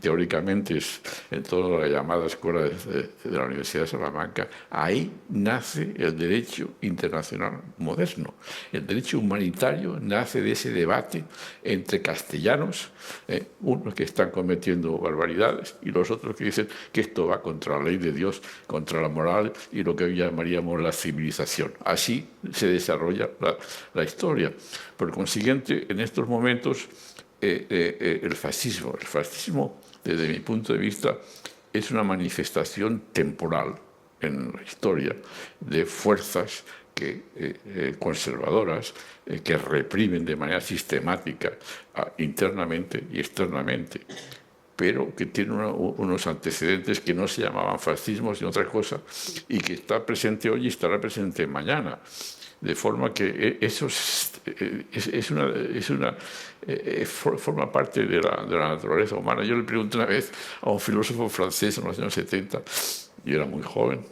teóricamente es en toda la llamada escuela de la Universidad de Salamanca, ahí nace el derecho internacional moderno. El derecho humanitario nace de ese debate entre castellanos, unos que están cometiendo barbaridades y los otros que dicen que esto va contra la ley de Dios, contra la moral y lo que hoy llamaríamos la civilización. Así se desarrolla la historia. Por consiguiente, en estos momentos, el fascismo, desde mi punto de vista, es una manifestación temporal en la historia de fuerzas conservadoras que reprimen de manera sistemática internamente y externamente, pero que tiene unos antecedentes que no se llamaban fascismo, sino otra cosa, y que está presente hoy y estará presente mañana. De forma que eso forma parte de la naturaleza humana. Yo le pregunté una vez a un filósofo francés en los años 70, yo era muy joven.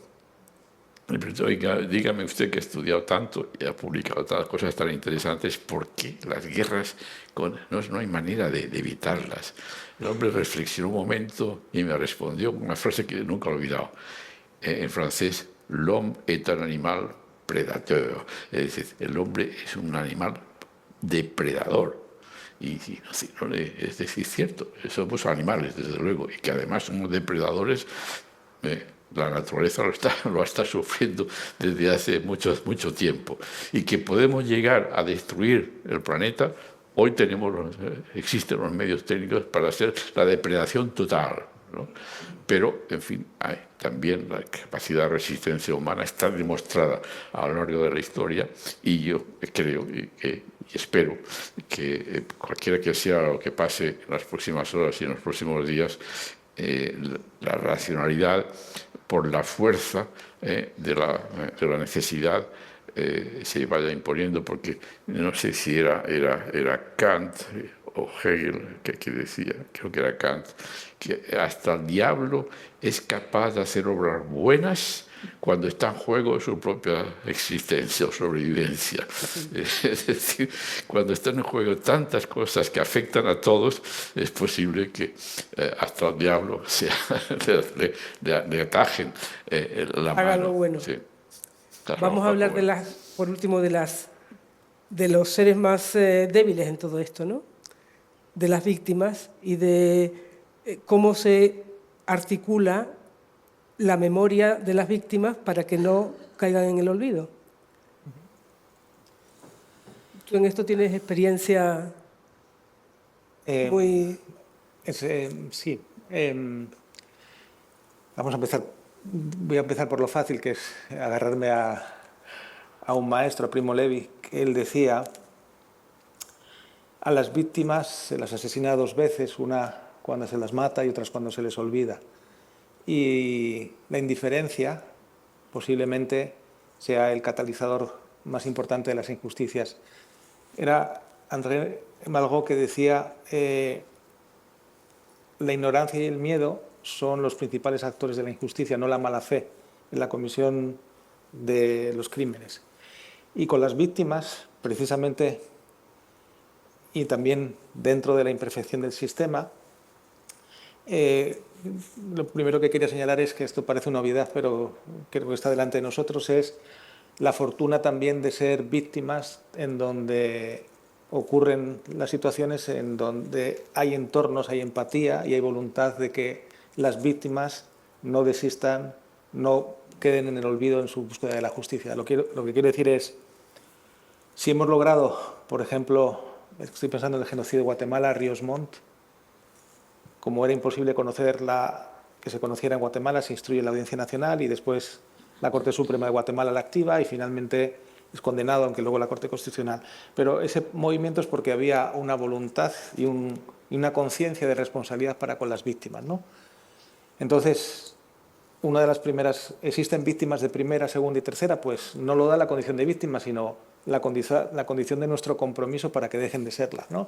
Me preguntó, oiga, dígame usted que ha estudiado tanto y ha publicado tantas cosas tan interesantes, ¿por qué las guerras no hay manera de evitarlas? El hombre reflexionó un momento y me respondió con una frase que nunca he olvidado. En francés, l'homme est un animal prédateur. Es decir, el hombre es un animal depredador. Y es decir, cierto, somos animales, desde luego, y que además somos depredadores. La naturaleza lo está sufriendo desde hace mucho tiempo. Y que podemos llegar a destruir el planeta, hoy existen los medios técnicos para hacer la depredación total, ¿no? Pero, en fin, también la capacidad de resistencia humana está demostrada a lo largo de la historia, y yo creo y espero que cualquiera que sea lo que pase en las próximas horas y en los próximos días, la racionalidad por la fuerza de la necesidad se vaya imponiendo, porque no sé si era Kant o Hegel que decía, creo que era Kant, que hasta el diablo es capaz de hacer obras buenas cuando está en juego su propia existencia o sobrevivencia. Es decir, cuando están en juego tantas cosas que afectan a todos, es posible que hasta el diablo le atajen la mano. Haga lo bueno. Sí. Vamos a hablar por último de los seres más débiles en todo esto, ¿no? De las víctimas y de cómo se articula la memoria de las víctimas para que no caigan en el olvido. Tú en esto tienes experiencia muy... Sí. Voy a empezar por lo fácil, que es agarrarme a un maestro, a Primo Levi, que él decía: a las víctimas se las asesina dos veces, una cuando se las mata y otras cuando se les olvida. Y la indiferencia posiblemente sea el catalizador más importante de las injusticias. Era André Malraux que decía: la ignorancia y el miedo son los principales actores de la injusticia, no la mala fe en la comisión de los crímenes. Y con las víctimas, precisamente, y también dentro de la imperfección del sistema, lo primero que quería señalar es que esto parece una obviedad, pero creo que está delante de nosotros, es la fortuna también de ser víctimas en donde ocurren las situaciones en donde hay entornos, hay empatía y hay voluntad de que las víctimas no desistan, no queden en el olvido en su búsqueda de la justicia. Lo que quiero decir es, si hemos logrado, por ejemplo, estoy pensando en el genocidio de Guatemala, Ríos Montt, como era imposible que se conociera en Guatemala, se instruye la Audiencia Nacional y después la Corte Suprema de Guatemala la activa y finalmente es condenado, aunque luego la Corte Constitucional. Pero ese movimiento es porque había una voluntad y una conciencia de responsabilidad para con las víctimas, ¿no? Entonces, una de las primeras, ¿existen víctimas de primera, segunda y tercera? Pues no lo da la condición de víctima, sino la condición de nuestro compromiso para que dejen de serla, ¿no?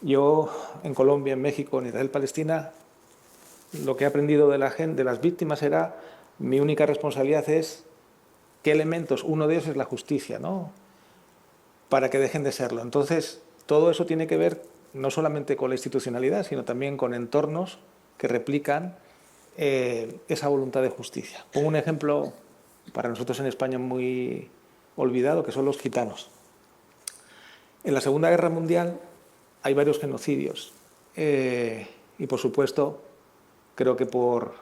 Yo, en Colombia, en México, en Israel, Palestina, lo que he aprendido de las víctimas era, mi única responsabilidad es qué elementos, uno de ellos es la justicia, ¿no? Para que dejen de serlo. Entonces, todo eso tiene que ver no solamente con la institucionalidad, sino también con entornos que replican esa voluntad de justicia. Pongo un ejemplo para nosotros en España muy olvidado, que son los gitanos. En la Segunda Guerra Mundial hay varios genocidios y, por supuesto, creo que por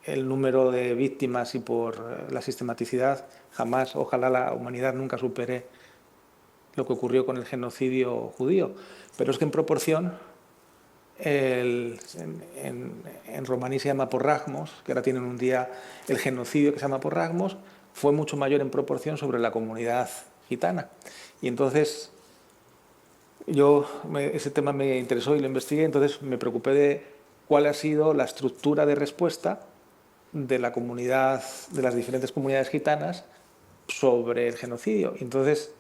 el número de víctimas y por la sistematicidad, ojalá la humanidad nunca supere lo que ocurrió con el genocidio judío. Pero es que en proporción, en romaní se llama porragmos, que ahora tienen un día el genocidio que se llama porragmos, fue mucho mayor en proporción sobre la comunidad gitana. Y entonces ese tema me interesó y lo investigué, entonces me preocupé de cuál ha sido la estructura de respuesta de la comunidad, de las diferentes comunidades gitanas sobre el genocidio. Entonces,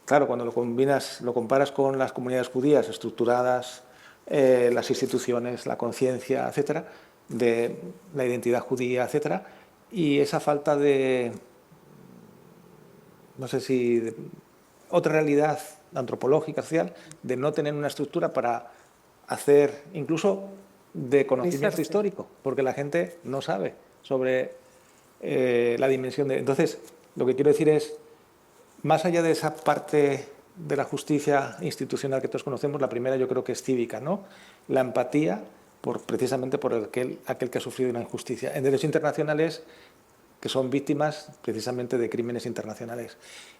claro, cuando lo comparas con las comunidades judías estructuradas, las instituciones, la conciencia, etcétera, de la identidad judía, etcétera, y esa falta de, no sé si, de otra realidad antropológica, social, de no tener una estructura para hacer incluso de conocimiento histórico, porque la gente no sabe sobre la dimensión de... Entonces, lo que quiero decir es, más allá de esa parte de la justicia institucional que todos conocemos, la primera yo creo que es cívica, ¿no? La empatía precisamente por aquel que ha sufrido una injusticia. En derecho internacional es que son víctimas precisamente de crímenes internacionales.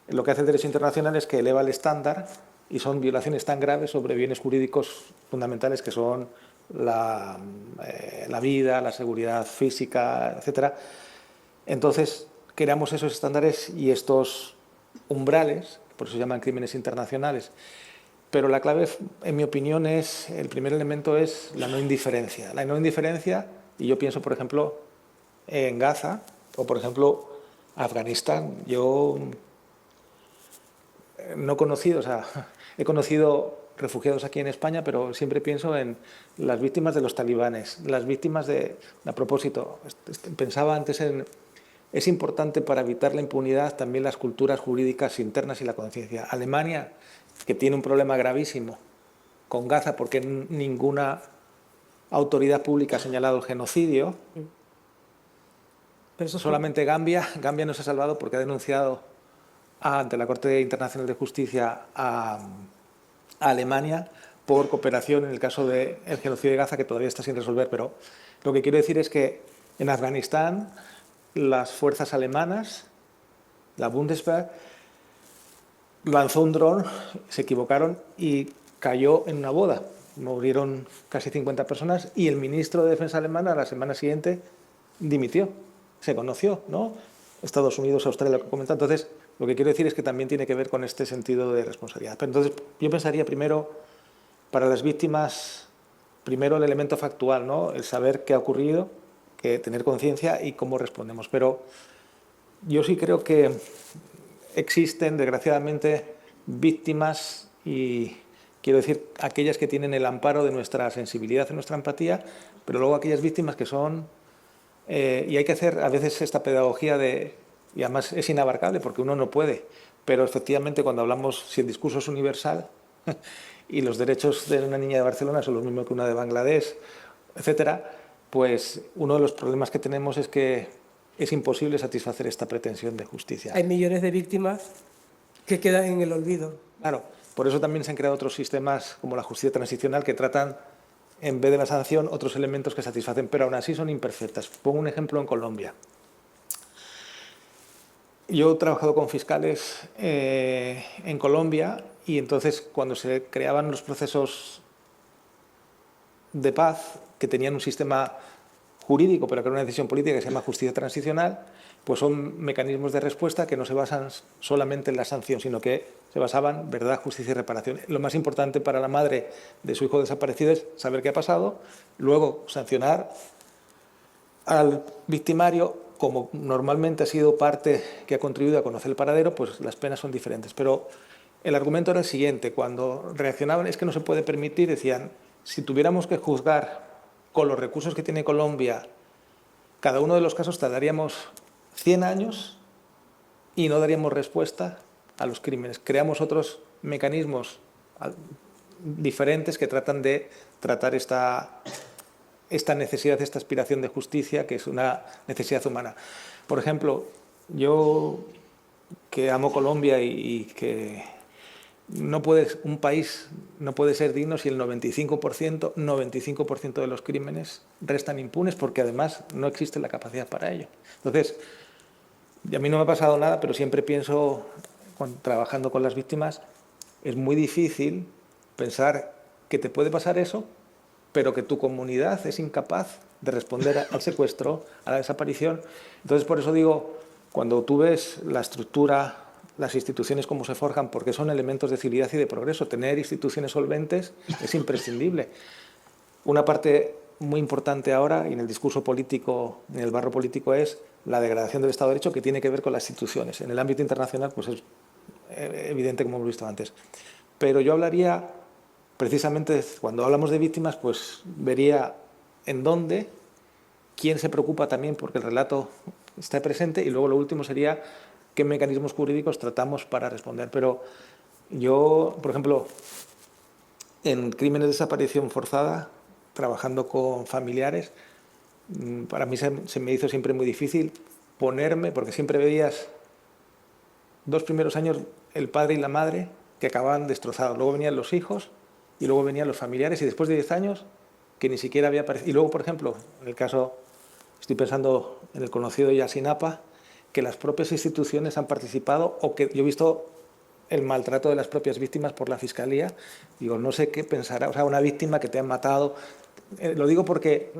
Lo que hace el derecho internacional es que eleva el estándar y son violaciones tan graves sobre bienes jurídicos fundamentales que son la vida, la seguridad física, etc. Entonces, creamos esos estándares y estos umbrales, por eso se llaman crímenes internacionales. Pero la clave, en mi opinión, el primer elemento es la no indiferencia. La no indiferencia, y yo pienso, por ejemplo, en Gaza o, por ejemplo, Afganistán. Yo no he conocido, he conocido refugiados aquí en España, pero siempre pienso en las víctimas de los talibanes, las víctimas de... A propósito, pensaba antes es importante para evitar la impunidad también las culturas jurídicas internas y la conciencia. Alemania, que tiene un problema gravísimo con Gaza porque ninguna autoridad pública ha señalado el genocidio. Pero solamente Gambia no se ha salvado porque ha denunciado ante la Corte Internacional de Justicia a Alemania por cooperación en el caso del genocidio de Gaza, que todavía está sin resolver. Pero lo que quiero decir es que en Afganistán las fuerzas alemanas, la Bundeswehr, lanzó un dron, se equivocaron y cayó en una boda. Murieron casi 50 personas y el ministro de Defensa alemán a la semana siguiente dimitió. Se conoció, ¿no? Estados Unidos, Australia, lo que comenta. Entonces, lo que quiero decir es que también tiene que ver con este sentido de responsabilidad. Pero entonces, yo pensaría primero, para las víctimas, primero el elemento factual, ¿no? El saber qué ha ocurrido, que tener conciencia y cómo respondemos. Pero yo sí creo que existen, desgraciadamente, víctimas y quiero decir aquellas que tienen el amparo de nuestra sensibilidad, de nuestra empatía, pero luego aquellas víctimas que son... y hay que hacer a veces esta pedagogía y además es inabarcable porque uno no puede, pero efectivamente cuando hablamos, si el discurso es universal y los derechos de una niña de Barcelona son los mismos que una de Bangladesh, etcétera, pues uno de los problemas que tenemos es que es imposible satisfacer esta pretensión de justicia. Hay millones de víctimas que quedan en el olvido. Claro, por eso también se han creado otros sistemas como la justicia transicional que tratan, en vez de la sanción, otros elementos que satisfacen, pero aún así son imperfectas. Pongo un ejemplo en Colombia. Yo he trabajado con fiscales en Colombia y entonces cuando se creaban los procesos de paz, que tenían un sistema jurídico, pero que era una decisión política que se llama justicia transicional, pues son mecanismos de respuesta que no se basan solamente en la sanción, sino que se basaban en verdad, justicia y reparación. Lo más importante para la madre de su hijo desaparecido es saber qué ha pasado, luego sancionar al victimario, como normalmente ha sido parte que ha contribuido a conocer el paradero, pues las penas son diferentes. Pero el argumento era el siguiente, cuando reaccionaban es que no se puede permitir, decían, si tuviéramos que juzgar con los recursos que tiene Colombia, cada uno de los casos tardaríamos 100 años y no daríamos respuesta a los crímenes. Creamos otros mecanismos diferentes que tratan de tratar esta necesidad, esta aspiración de justicia, que es una necesidad humana. Por ejemplo, yo que amo Colombia y que un país no puede ser digno si el 95% de los crímenes restan impunes porque además no existe la capacidad para ello. Entonces, a mí no me ha pasado nada, pero siempre pienso, trabajando con las víctimas, es muy difícil pensar que te puede pasar eso, pero que tu comunidad es incapaz de responder al secuestro, a la desaparición. Entonces, por eso digo, cuando tú ves la estructura, las instituciones cómo se forjan, porque son elementos de civilidad y de progreso, tener instituciones solventes es imprescindible. Una parte muy importante ahora, y en el discurso político, en el barro político, es la degradación del Estado de Derecho, que tiene que ver con las instituciones. En el ámbito internacional, pues es evidente, como hemos visto antes. Pero yo hablaría, precisamente, cuando hablamos de víctimas, pues vería en dónde quién se preocupa también porque el relato esté presente, y luego lo último sería qué mecanismos jurídicos tratamos para responder. Pero yo, por ejemplo, en crímenes de desaparición forzada, trabajando con familiares, para mí se me hizo siempre muy difícil ponerme, porque siempre veías 2 primeros años el padre y la madre que acababan destrozados, luego venían los hijos y luego venían los familiares, y después de 10 años que ni siquiera había aparecido. Y luego, por ejemplo, en el caso, estoy pensando en el conocido Yasinapa, que las propias instituciones han participado, o que yo he visto el maltrato de las propias víctimas por la Fiscalía. Digo, no sé qué pensará, o sea, una víctima que te han matado. Lo digo porque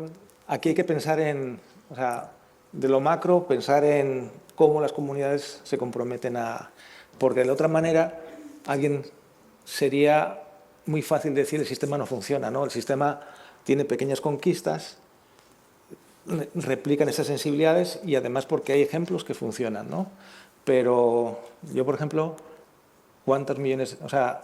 aquí hay que pensar en, o sea, de lo macro, pensar en cómo las comunidades se comprometen a... Porque de otra manera, sería muy fácil decir el sistema no funciona, ¿no? El sistema tiene pequeñas conquistas, replican esas sensibilidades, y además porque hay ejemplos que funcionan, ¿no? Pero yo, por ejemplo, ¿cuántos millones? O sea,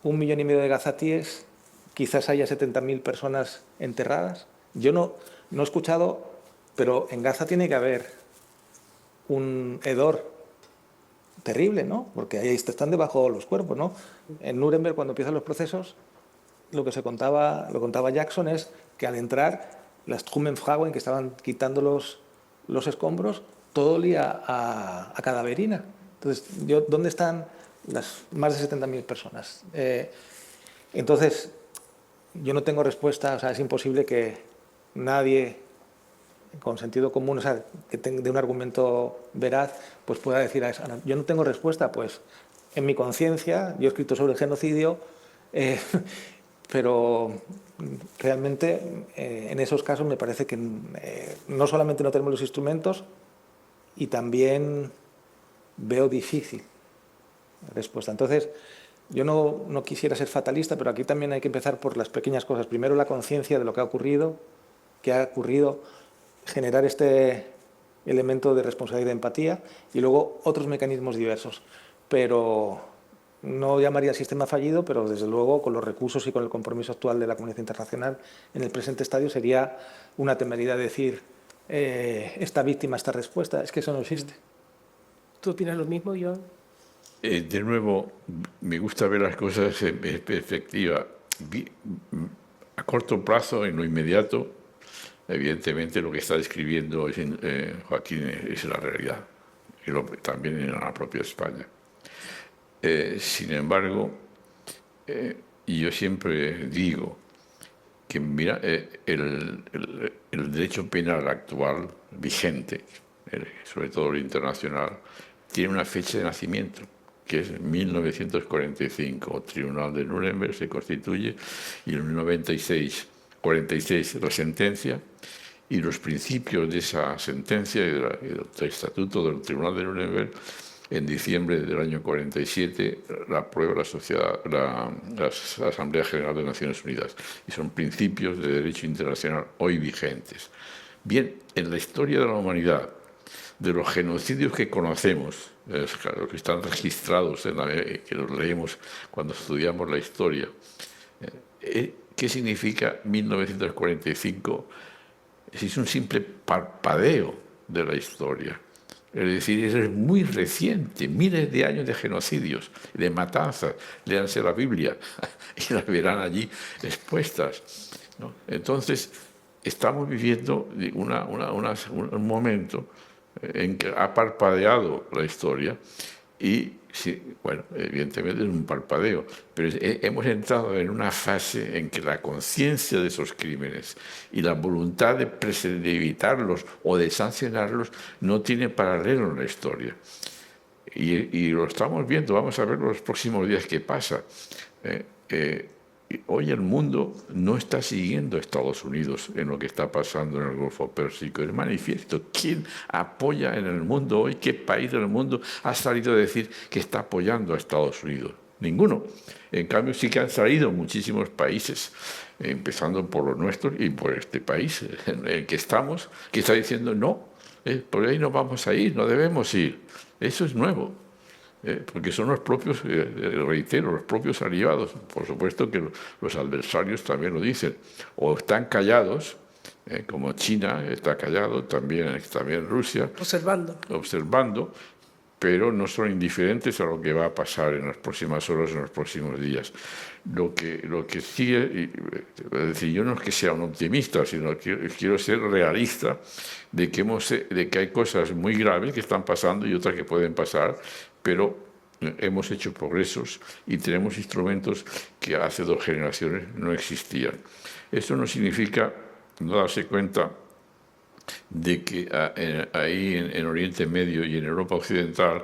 1,5 millones de gazatíes, quizás haya 70.000 personas enterradas. Yo no he escuchado, pero en Gaza tiene que haber un hedor terrible, ¿no? Porque ahí están debajo los cuerpos, ¿no? En Nuremberg, cuando empiezan los procesos, lo contaba Jackson, es que al entrar, las Trümmerfrauen, que estaban quitando los escombros, todo olía a cadaverina. Entonces, ¿dónde están las más de 70.000 personas? Entonces, yo no tengo respuesta, o sea, es imposible que nadie con sentido común, o sea, que de un argumento veraz, pues pueda decir a eso. Yo no tengo respuesta, pues en mi conciencia, yo he escrito sobre el genocidio, pero realmente en esos casos me parece que no solamente no tenemos los instrumentos, y también veo difícil la respuesta. Entonces, yo no quisiera ser fatalista, pero aquí también hay que empezar por las pequeñas cosas. Primero, la conciencia de lo que ha ocurrido, generar este elemento de responsabilidad y de empatía, y luego otros mecanismos diversos. Pero no llamaría al sistema fallido, pero desde luego con los recursos y con el compromiso actual de la comunidad internacional en el presente estadio sería una temeridad decir esta víctima, esta respuesta. Es que eso no existe. ¿Tú opinas lo mismo, Joan? De nuevo, me gusta ver las cosas en perspectiva. A corto plazo, en lo inmediato, evidentemente lo que está describiendo Joaquín es la realidad, y también en la propia España. Sin embargo, yo siempre digo que mira, el derecho penal actual, vigente, sobre todo el internacional, tiene una fecha de nacimiento, que es 1945. El Tribunal de Nuremberg se constituye, y en 1946 la sentencia, y los principios de esa sentencia y del estatuto del Tribunal de Nuremberg, en diciembre del año 47 la aprueba la Asamblea General de Naciones Unidas, y son principios de derecho internacional hoy vigentes. Bien, en la historia de la humanidad, de los genocidios que conocemos, los que están registrados, que los leemos cuando estudiamos la historia, ¿qué significa 1945? Es un simple parpadeo de la historia. Es decir, es muy reciente, miles de años de genocidios, de matanzas. Léanse la Biblia y las verán allí expuestas, ¿no? Entonces, estamos viviendo un momento en que ha parpadeado la historia, y sí, bueno, evidentemente es un parpadeo, pero hemos entrado en una fase en que la conciencia de esos crímenes y la voluntad de evitarlos o de sancionarlos no tiene paralelo en la historia. Y lo estamos viendo, vamos a ver los próximos días qué pasa. Hoy el mundo no está siguiendo a Estados Unidos en lo que está pasando en el Golfo Pérsico. Es manifiesto. ¿Quién apoya en el mundo hoy? ¿Qué país del mundo ha salido a decir que está apoyando a Estados Unidos? Ninguno. En cambio, sí que han salido muchísimos países, empezando por los nuestros y por este país en el que estamos, que está diciendo no, por ahí no vamos a ir, no debemos ir. Eso es nuevo. Porque son los propios, reitero, los propios aliados. Por supuesto que los adversarios también lo dicen, o están callados como China está callado, también Rusia, observando, pero no son indiferentes a lo que va a pasar en las próximas horas, en los próximos días. Lo que sigue, es decir, yo no es que sea un optimista, sino que quiero ser realista de que hay cosas muy graves que están pasando y otras que pueden pasar, pero hemos hecho progresos y tenemos instrumentos que hace 2 generaciones no existían. Eso no significa no darse cuenta de que ahí en Oriente Medio y en Europa Occidental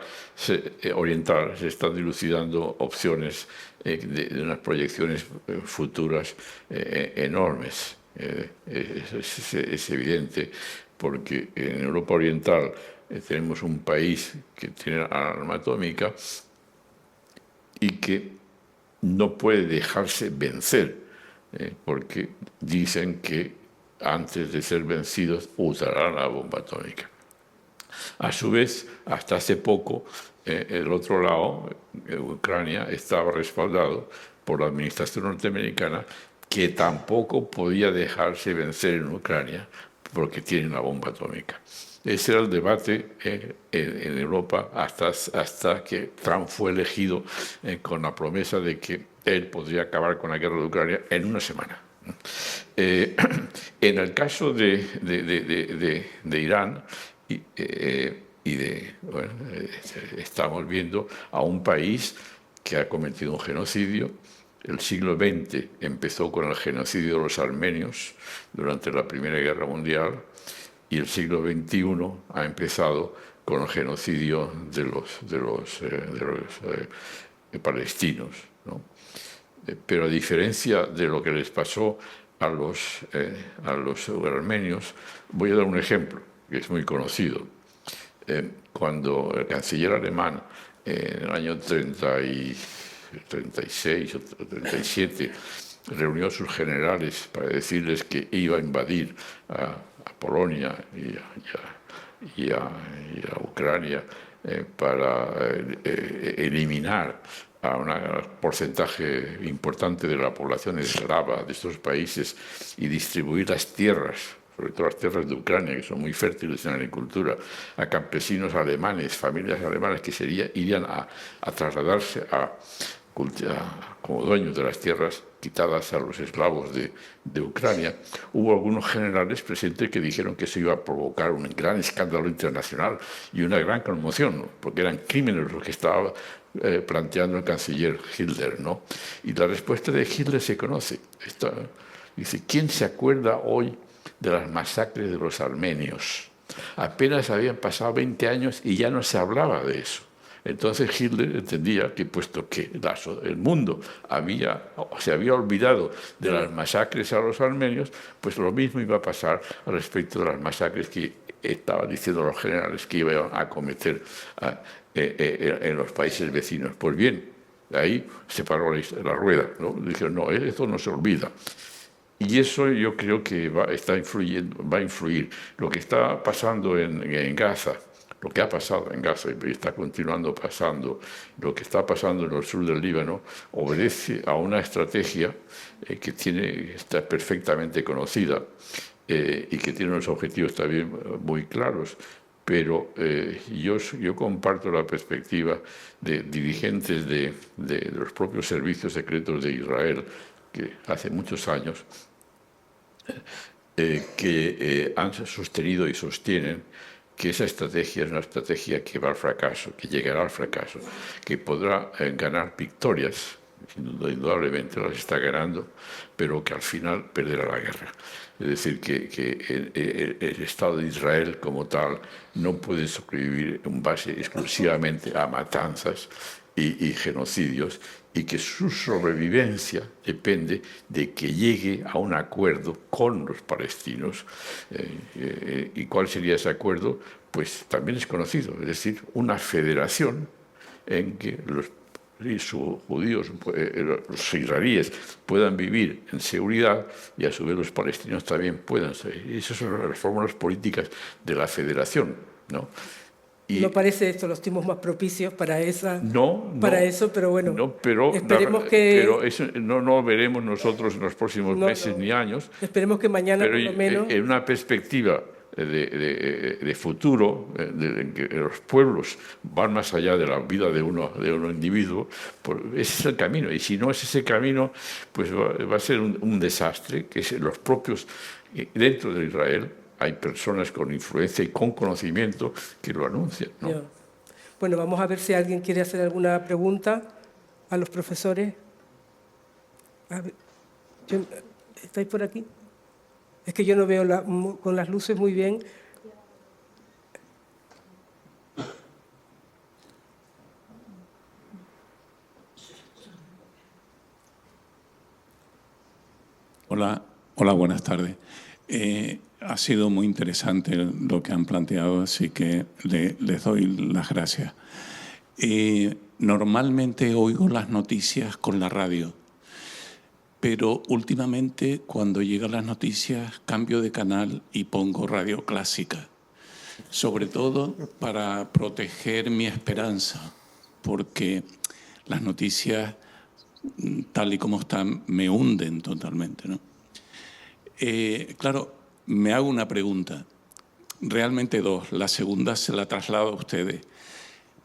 oriental se están dilucidando opciones de unas proyecciones futuras enormes. Es evidente, porque en Europa Oriental tenemos un país que tiene arma atómica y que no puede dejarse vencer, porque dicen que antes de ser vencidos usarán la bomba atómica. A su vez, hasta hace poco, el otro lado, Ucrania, estaba respaldado por la administración norteamericana, que tampoco podía dejarse vencer en Ucrania porque tienen la bomba atómica. Ese era el debate en Europa hasta que Trump fue elegido con la promesa de que él podría acabar con la guerra de Ucrania en una semana. En el caso de Irán, estamos viendo a un país que ha cometido un genocidio. El siglo XX empezó con el genocidio de los armenios durante la Primera Guerra Mundial, y el siglo XXI ha empezado con el genocidio de los palestinos, ¿no? Pero a diferencia de lo que les pasó a los armenios, voy a dar un ejemplo que es muy conocido. Cuando el canciller alemán en el año 36 o 37 reunió a sus generales para decirles que iba a invadir a Polonia y a Ucrania para eliminar a un porcentaje importante de la población eslava de estos países y distribuir las tierras, sobre todo las tierras de Ucrania, que son muy fértiles en agricultura, a campesinos alemanes, familias alemanas que irían a trasladarse como dueños de las tierras quitadas a los eslavos de Ucrania. Hubo algunos generales presentes que dijeron que eso iba a provocar un gran escándalo internacional y una gran conmoción, ¿no? Porque eran crímenes los que estaba planteando el canciller Hitler, ¿no? Y la respuesta de Hitler se conoce. Dice, ¿quién se acuerda hoy de las masacres de los armenios? Apenas habían pasado 20 años y ya no se hablaba de eso. Entonces Hitler entendía que, puesto que el mundo se había olvidado de las masacres a los armenios, pues lo mismo iba a pasar respecto de las masacres que estaban diciendo los generales que iban a cometer en los países vecinos. Pues bien, ahí se paró la rueda, ¿no? Dijeron, no, esto no se olvida. Y eso yo creo que va a influir. Lo que está pasando en Gaza, lo que ha pasado en Gaza y está continuando pasando, lo que está pasando en el sur del Líbano, obedece a una estrategia que está perfectamente conocida y que tiene unos objetivos también muy claros. Pero yo comparto la perspectiva de dirigentes de los propios servicios secretos de Israel, que hace muchos años han sostenido y sostienen que esa estrategia es una estrategia que va al fracaso, que llegará al fracaso, que podrá ganar victorias, indudablemente las está ganando, pero que al final perderá la guerra. Es decir, que el Estado de Israel como tal no puede sobrevivir en base exclusivamente a matanzas y genocidios, y que su sobrevivencia depende de que llegue a un acuerdo con los palestinos. ¿Y cuál sería ese acuerdo? Pues también es conocido, es decir, una federación en que los judíos, los israelíes puedan vivir en seguridad y a su vez los palestinos también puedan ser. Y esas son las fórmulas políticas de la federación, ¿no? no parece esto los tiempos más propicios para eso, pero bueno, pero eso no lo veremos nosotros en los próximos meses ni años. Esperemos que mañana pero por lo menos... en una perspectiva de futuro, en que los pueblos van más allá de la vida de uno individuo, pues ese es el camino. Y si no es ese camino, pues va a ser un desastre, que es los propios, dentro de Israel, hay personas con influencia y con conocimiento que lo anuncian, ¿no? Yeah. Bueno, vamos a ver si alguien quiere hacer alguna pregunta a los profesores. A ver, ¿estáis por aquí? Es que yo no veo con las luces muy bien. Hola, buenas tardes. Ha sido muy interesante lo que han planteado, así que les doy las gracias. Normalmente oigo las noticias con la radio, pero últimamente cuando llegan las noticias cambio de canal y pongo radio clásica, sobre todo para proteger mi esperanza, porque las noticias tal y como están me hunden totalmente, ¿no? Claro, me hago una pregunta, realmente dos, la segunda se la traslado a ustedes,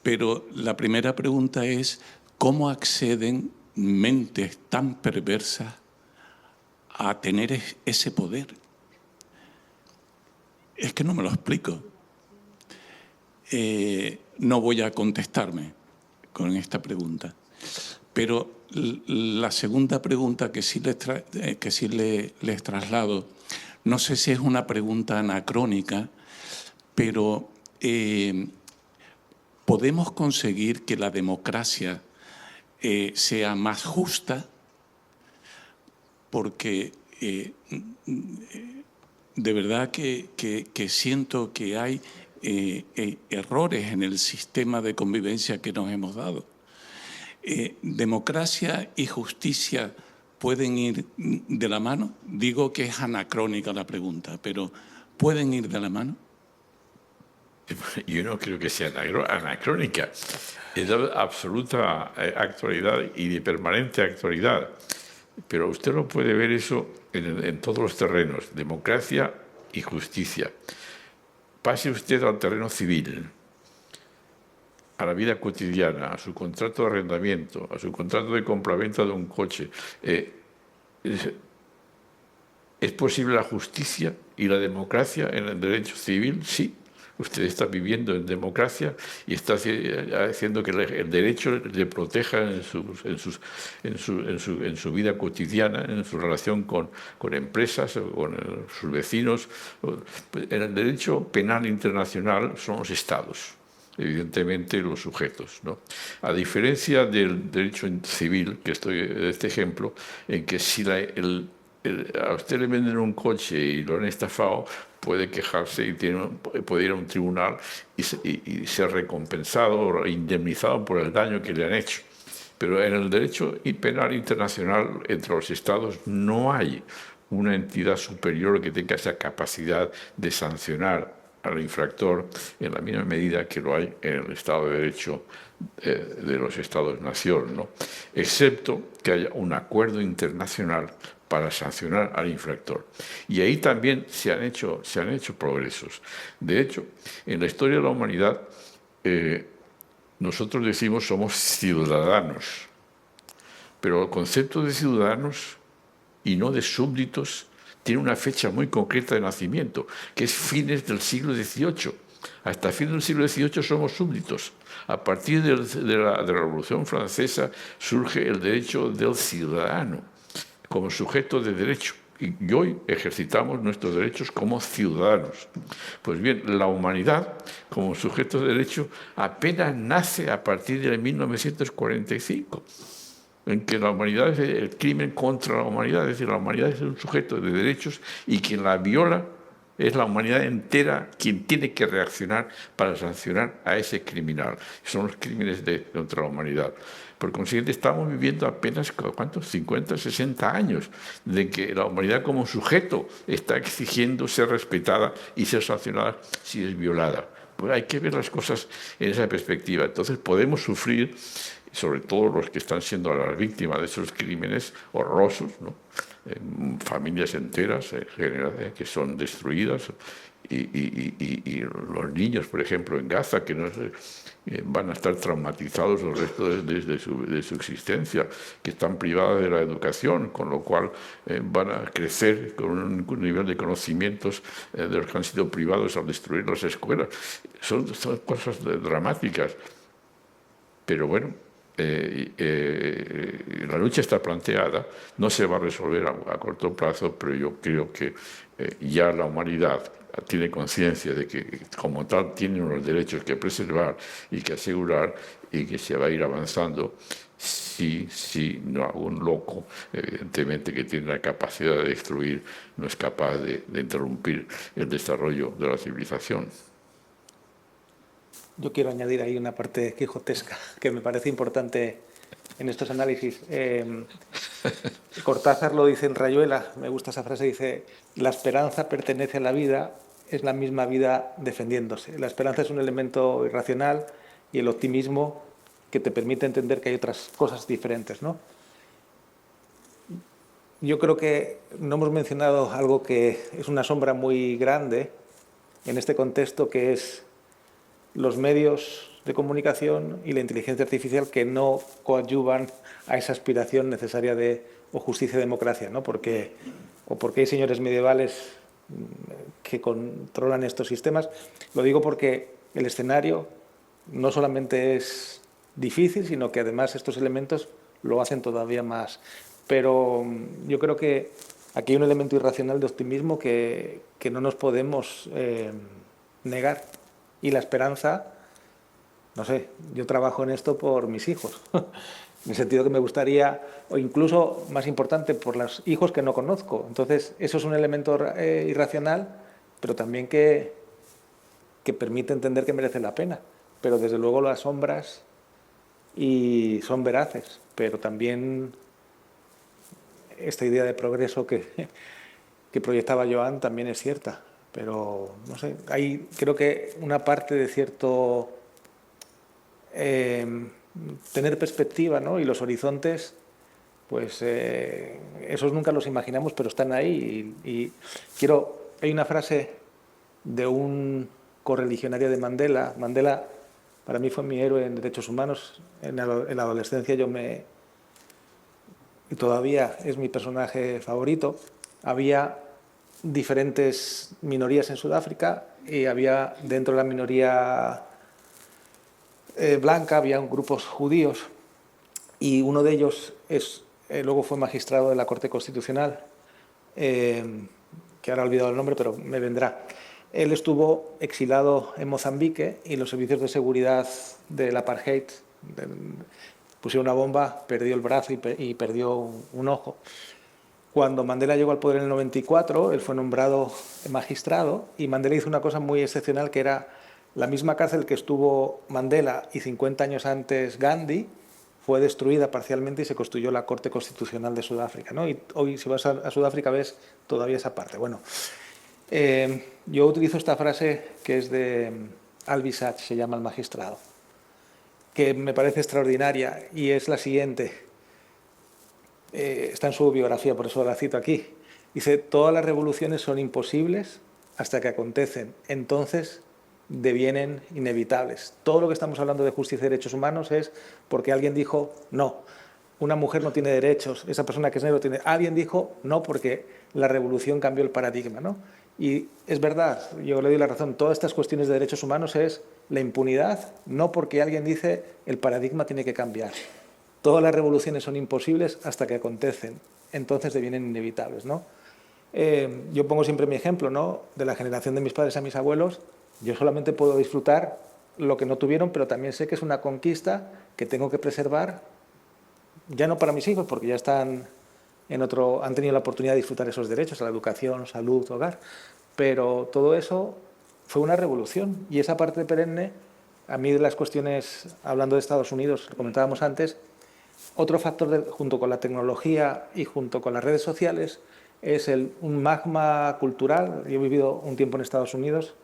pero la primera pregunta es ¿cómo acceden mentes tan perversas a tener ese poder? Es que no me lo explico. No voy a contestarme con esta pregunta, pero la segunda pregunta que sí les traslado, no sé si es una pregunta anacrónica, pero ¿podemos conseguir que la democracia sea más justa? Porque de verdad que siento que hay errores en el sistema de convivencia que nos hemos dado. ¿Democracia y justicia pueden ir de la mano? Digo que es anacrónica la pregunta, pero ¿pueden ir de la mano? Yo no creo que sea anacrónica. Es de absoluta actualidad y de permanente actualidad. Pero usted lo puede ver eso en todos los terrenos, democracia y justicia. Pase usted al terreno civil, a la vida cotidiana, a su contrato de arrendamiento, a su contrato de compraventa de un coche. ¿Es posible la justicia y la democracia en el derecho civil? Sí. Usted está viviendo en democracia y está haciendo que el derecho le proteja en su vida cotidiana, en su relación con empresas, con sus vecinos. En el derecho penal internacional son los Estados, evidentemente los sujetos, ¿no? A diferencia del derecho civil, que estoy de este ejemplo, en que si a usted le venden un coche y lo han estafado, puede quejarse y puede ir a un tribunal y ser recompensado o indemnizado por el daño que le han hecho. Pero en el derecho penal internacional entre los Estados no hay una entidad superior que tenga esa capacidad de sancionar al infractor en la misma medida que lo hay en el Estado de Derecho de los Estados-nación, ¿no? Excepto que haya un acuerdo internacional para sancionar al infractor. Y ahí también se han hecho progresos. De hecho, en la historia de la humanidad, nosotros decimos somos ciudadanos, pero el concepto de ciudadanos y no de súbditos tiene una fecha muy concreta de nacimiento, que es fines del siglo XVIII. Hasta fines del siglo XVIII somos súbditos. A partir de la Revolución Francesa surge el derecho del ciudadano como sujeto de derecho. Y hoy ejercitamos nuestros derechos como ciudadanos. Pues bien, la humanidad como sujeto de derecho apenas nace a partir de 1945, en que la humanidad es el crimen contra la humanidad, es decir, la humanidad es un sujeto de derechos y quien la viola es la humanidad entera quien tiene que reaccionar para sancionar a ese criminal. Son los crímenes contra la humanidad. Por consiguiente, estamos viviendo apenas, ¿cuántos? 50, 60 años de que la humanidad como sujeto está exigiendo ser respetada y ser sancionada si es violada. pues hay que ver las cosas en esa perspectiva. Entonces podemos sufrir, sobre todo los que están siendo las víctimas de esos crímenes horrorosos, ¿no? Familias enteras en general, que son destruidas, y los niños, por ejemplo, en Gaza, que no van a estar traumatizados el resto de su existencia, que están privadas de la educación, con lo cual van a crecer con un nivel de conocimientos de los que han sido privados al destruir las escuelas. Son cosas dramáticas, pero bueno, la lucha está planteada, no se va a resolver a corto plazo, pero yo creo que ya la humanidad tiene conciencia de que como tal tiene unos derechos que preservar y que asegurar, y que se va a ir avanzando si no algún loco, evidentemente, que tiene la capacidad de destruir, no es capaz de interrumpir el desarrollo de la civilización. Yo quiero añadir ahí una parte quijotesca que me parece importante en estos análisis. Cortázar lo dice en Rayuela, me gusta esa frase, dice: la esperanza pertenece a la vida, es la misma vida defendiéndose. La esperanza es un elemento irracional y el optimismo que te permite entender que hay otras cosas diferentes, ¿no? Yo creo que no hemos mencionado algo que es una sombra muy grande en este contexto, que es los medios de comunicación y la inteligencia artificial, que no coadyuvan a esa aspiración necesaria de o justicia y democracia, ¿no? Porque hay señores medievales que controlan estos sistemas. Lo digo porque el escenario no solamente es difícil, sino que además estos elementos lo hacen todavía más. Pero yo creo que aquí hay un elemento irracional de optimismo que no nos podemos negar. Y la esperanza, no sé, yo trabajo en esto por mis hijos, en el sentido que me gustaría, o incluso más importante, por los hijos que no conozco. Entonces, eso es un elemento irracional, pero también que permite entender que merece la pena. Pero desde luego las sombras y son veraces, pero también esta idea de progreso que proyectaba Joan también es cierta. Pero, no sé, hay creo que una parte de cierto tener perspectiva, ¿no? Y los horizontes, pues esos nunca los imaginamos, pero están ahí. Hay una frase de un correligionario de Mandela. Mandela para mí fue mi héroe en derechos humanos. En la adolescencia y todavía es mi personaje favorito. Había diferentes minorías en Sudáfrica y había dentro de la minoría blanca había grupos judíos, y uno de ellos luego fue magistrado de la Corte Constitucional, que ahora he olvidado el nombre, pero me vendrá. Él estuvo exilado en Mozambique y los servicios de seguridad del apartheid pusieron una bomba, perdió el brazo y perdió un ojo. Cuando Mandela llegó al poder en el 94, él fue nombrado magistrado, y Mandela hizo una cosa muy excepcional, que era la misma cárcel que estuvo Mandela y 50 años antes Gandhi, fue destruida parcialmente y se construyó la Corte Constitucional de Sudáfrica, ¿no? Y hoy, si vas a Sudáfrica, ves todavía esa parte. Bueno, yo utilizo esta frase que es de Alvin Sachs, se llama El magistrado, que me parece extraordinaria, y es la siguiente. Está en su biografía, por eso la cito aquí. Dice: todas las revoluciones son imposibles hasta que acontecen, entonces devienen inevitables. Todo lo que estamos hablando de justicia y derechos humanos es porque alguien dijo no, una mujer no tiene derechos, esa persona que es negro tiene... Alguien dijo no porque la revolución cambió el paradigma, ¿no? Y es verdad, yo le doy la razón, todas estas cuestiones de derechos humanos es la impunidad, no porque alguien dice el paradigma tiene que cambiar. Todas las revoluciones son imposibles hasta que acontecen, entonces devienen inevitables, ¿no? Yo pongo siempre mi ejemplo, ¿no? De la generación de mis padres a mis abuelos. Yo solamente puedo disfrutar lo que no tuvieron, pero también sé que es una conquista que tengo que preservar, ya no para mis hijos, porque ya están han tenido la oportunidad de disfrutar esos derechos a la educación, salud, hogar, pero todo eso fue una revolución, y esa parte perenne, a mí de las cuestiones, hablando de Estados Unidos, lo comentábamos antes, otro factor junto con la tecnología y junto con las redes sociales es un magma cultural. Yo he vivido un tiempo en Estados Unidos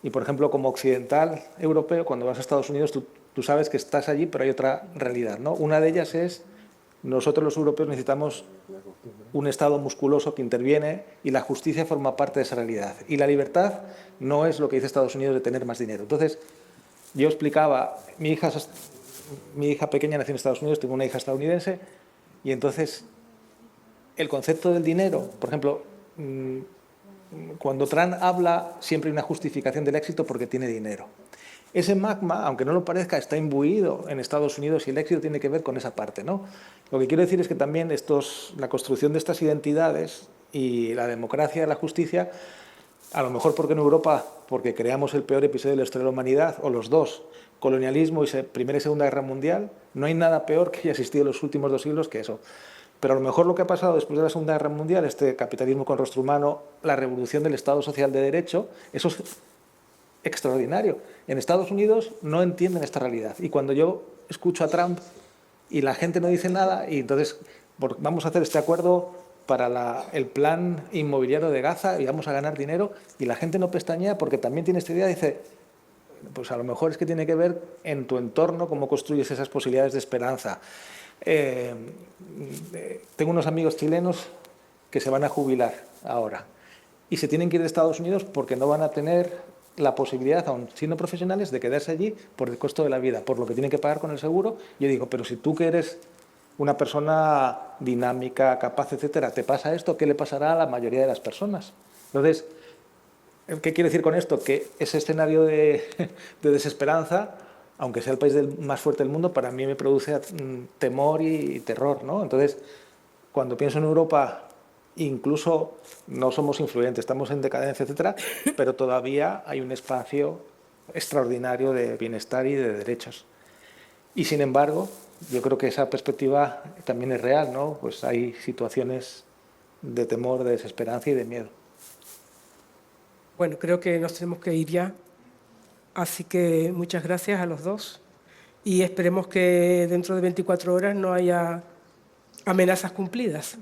Y, por ejemplo, como occidental europeo, cuando vas a Estados Unidos, tú sabes que estás allí, pero hay otra realidad, ¿no? Una de ellas es, nosotros los europeos necesitamos un Estado musculoso que interviene y la justicia forma parte de esa realidad. Y la libertad no es lo que dice Estados Unidos de tener más dinero. Entonces, yo explicaba, mi hija pequeña nació en Estados Unidos, tengo una hija estadounidense, y entonces el concepto del dinero, por ejemplo, cuando Trump habla, siempre hay una justificación del éxito porque tiene dinero. Ese magma, aunque no lo parezca, está imbuido en Estados Unidos y el éxito tiene que ver con esa parte, ¿no? Lo que quiero decir es que también la construcción de estas identidades y la democracia y la justicia, a lo mejor porque en Europa, porque creamos el peor episodio de la historia de la humanidad, o los dos, colonialismo y Primera y Segunda Guerra Mundial, no hay nada peor que haya existido en los últimos 2 siglos que eso. Pero a lo mejor lo que ha pasado después de la Segunda Guerra Mundial, este capitalismo con rostro humano, la revolución del Estado social de derecho, eso es extraordinario. En Estados Unidos no entienden esta realidad. Y cuando yo escucho a Trump y la gente no dice nada, y entonces vamos a hacer este acuerdo para el plan inmobiliario de Gaza y vamos a ganar dinero, y la gente no pestañea porque también tiene esta idea, dice, pues a lo mejor es que tiene que ver en tu entorno cómo construyes esas posibilidades de esperanza. Tengo unos amigos chilenos que se van a jubilar ahora y se tienen que ir de Estados Unidos porque no van a tener la posibilidad, aun siendo profesionales, de quedarse allí por el costo de la vida, por lo que tienen que pagar con el seguro. Yo digo, pero si tú que eres una persona dinámica, capaz, etcétera, te pasa esto, ¿qué le pasará a la mayoría de las personas? Entonces, ¿qué quiere decir con esto? Que ese escenario de desesperanza, aunque sea el país más fuerte del mundo, para mí me produce temor y terror, ¿no? Entonces, cuando pienso en Europa, incluso no somos influyentes, estamos en decadencia, etcétera, pero todavía hay un espacio extraordinario de bienestar y de derechos. Y sin embargo, yo creo que esa perspectiva también es real, ¿no? Pues hay situaciones de temor, de desesperanza y de miedo. Bueno, creo que nos tenemos que ir ya. Así que muchas gracias a los dos y esperemos que dentro de 24 horas no haya amenazas cumplidas.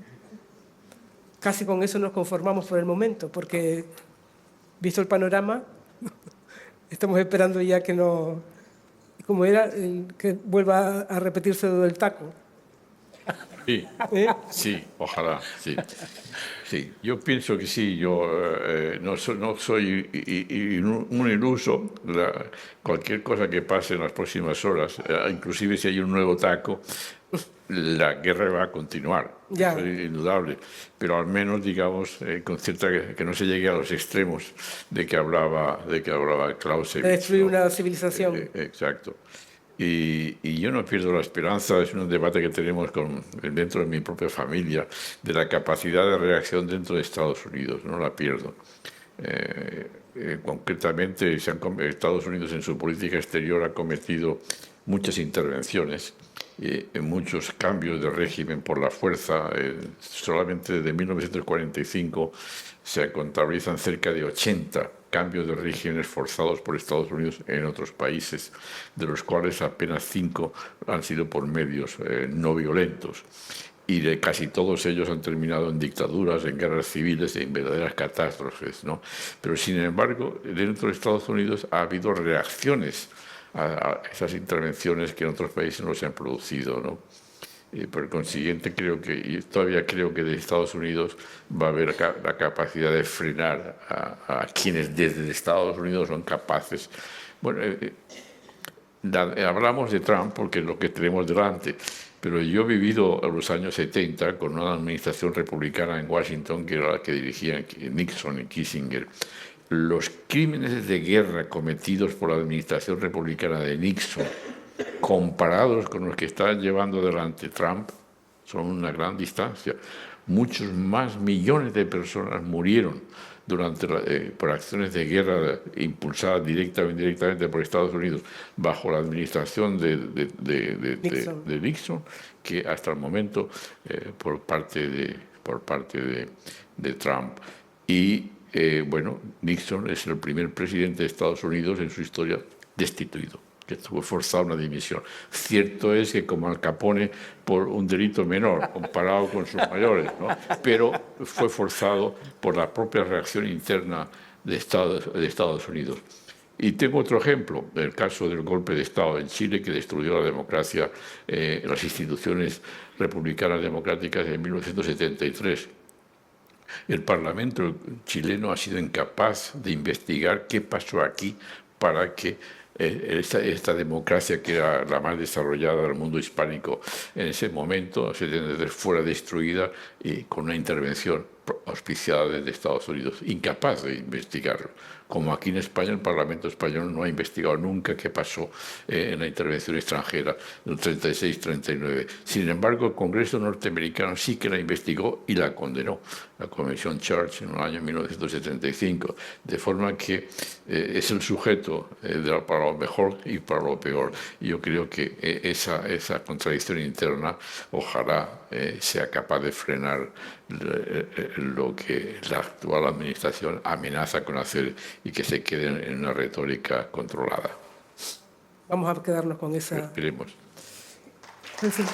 Casi con eso nos conformamos por el momento, porque, visto el panorama, estamos esperando ya que no, como era, que vuelva a repetirse lo del taco. Sí, sí, ojalá, sí. Sí, yo pienso que sí, yo no soy un iluso. Cualquier cosa que pase en las próximas horas, inclusive si hay un nuevo taco, la guerra va a continuar, ya. Eso es indudable, pero al menos, digamos, con cierta que no se llegue a los extremos de que hablaba Clausewitz. De destruir una civilización. Exacto. Y yo no pierdo la esperanza, es un debate que tenemos dentro de mi propia familia, de la capacidad de reacción dentro de Estados Unidos, no la pierdo. Concretamente, Estados Unidos en su política exterior ha cometido muchas intervenciones, muchos cambios de régimen por la fuerza. Solamente desde 1945 se contabilizan cerca de 80 cambios de regímenes forzados por Estados Unidos en otros países, de los cuales apenas 5 han sido por medios no violentos. Y de casi todos ellos han terminado en dictaduras, en guerras civiles, en verdaderas catástrofes, ¿no? Pero, sin embargo, dentro de Estados Unidos ha habido reacciones a esas intervenciones que en otros países no se han producido, ¿no? Por consiguiente, todavía creo que de Estados Unidos va a haber la capacidad de frenar a quienes desde Estados Unidos son capaces. Bueno, hablamos de Trump porque es lo que tenemos delante, pero yo he vivido en los años 70 con una administración republicana en Washington, que era la que dirigían Nixon y Kissinger. Los crímenes de guerra cometidos por la administración republicana de Nixon, comparados con los que está llevando adelante Trump, son una gran distancia. Muchos más millones de personas murieron por acciones de guerra impulsadas directamente o indirectamente por Estados Unidos bajo la administración de Nixon, que hasta el momento por parte de Trump. Y bueno, Nixon es el primer presidente de Estados Unidos en su historia destituido, que tuvo forzada una dimisión. Cierto es que como Al Capone por un delito menor comparado con sus mayores, ¿no? Pero fue forzado por la propia reacción interna de Estados Unidos. Y tengo otro ejemplo, el caso del golpe de Estado en Chile que destruyó la democracia, las instituciones republicanas democráticas en 1973. El Parlamento chileno ha sido incapaz de investigar qué pasó aquí para que esta democracia, que era la más desarrollada del mundo hispánico en ese momento, 73, fuera destruida y con una intervención auspiciada desde Estados Unidos, incapaz de investigarlo. Como aquí en España, el Parlamento español no ha investigado nunca qué pasó en la intervención extranjera del 36-39. Sin embargo, el Congreso norteamericano sí que la investigó y la condenó, la Comisión Church, en el año 1975, de forma que es el sujeto para lo mejor y para lo peor. Y yo creo que esa contradicción interna ojalá sea capaz de frenar lo que la actual administración amenaza con hacer y que se quede en una retórica controlada. Vamos a quedarnos con esa... Esperemos. En fin.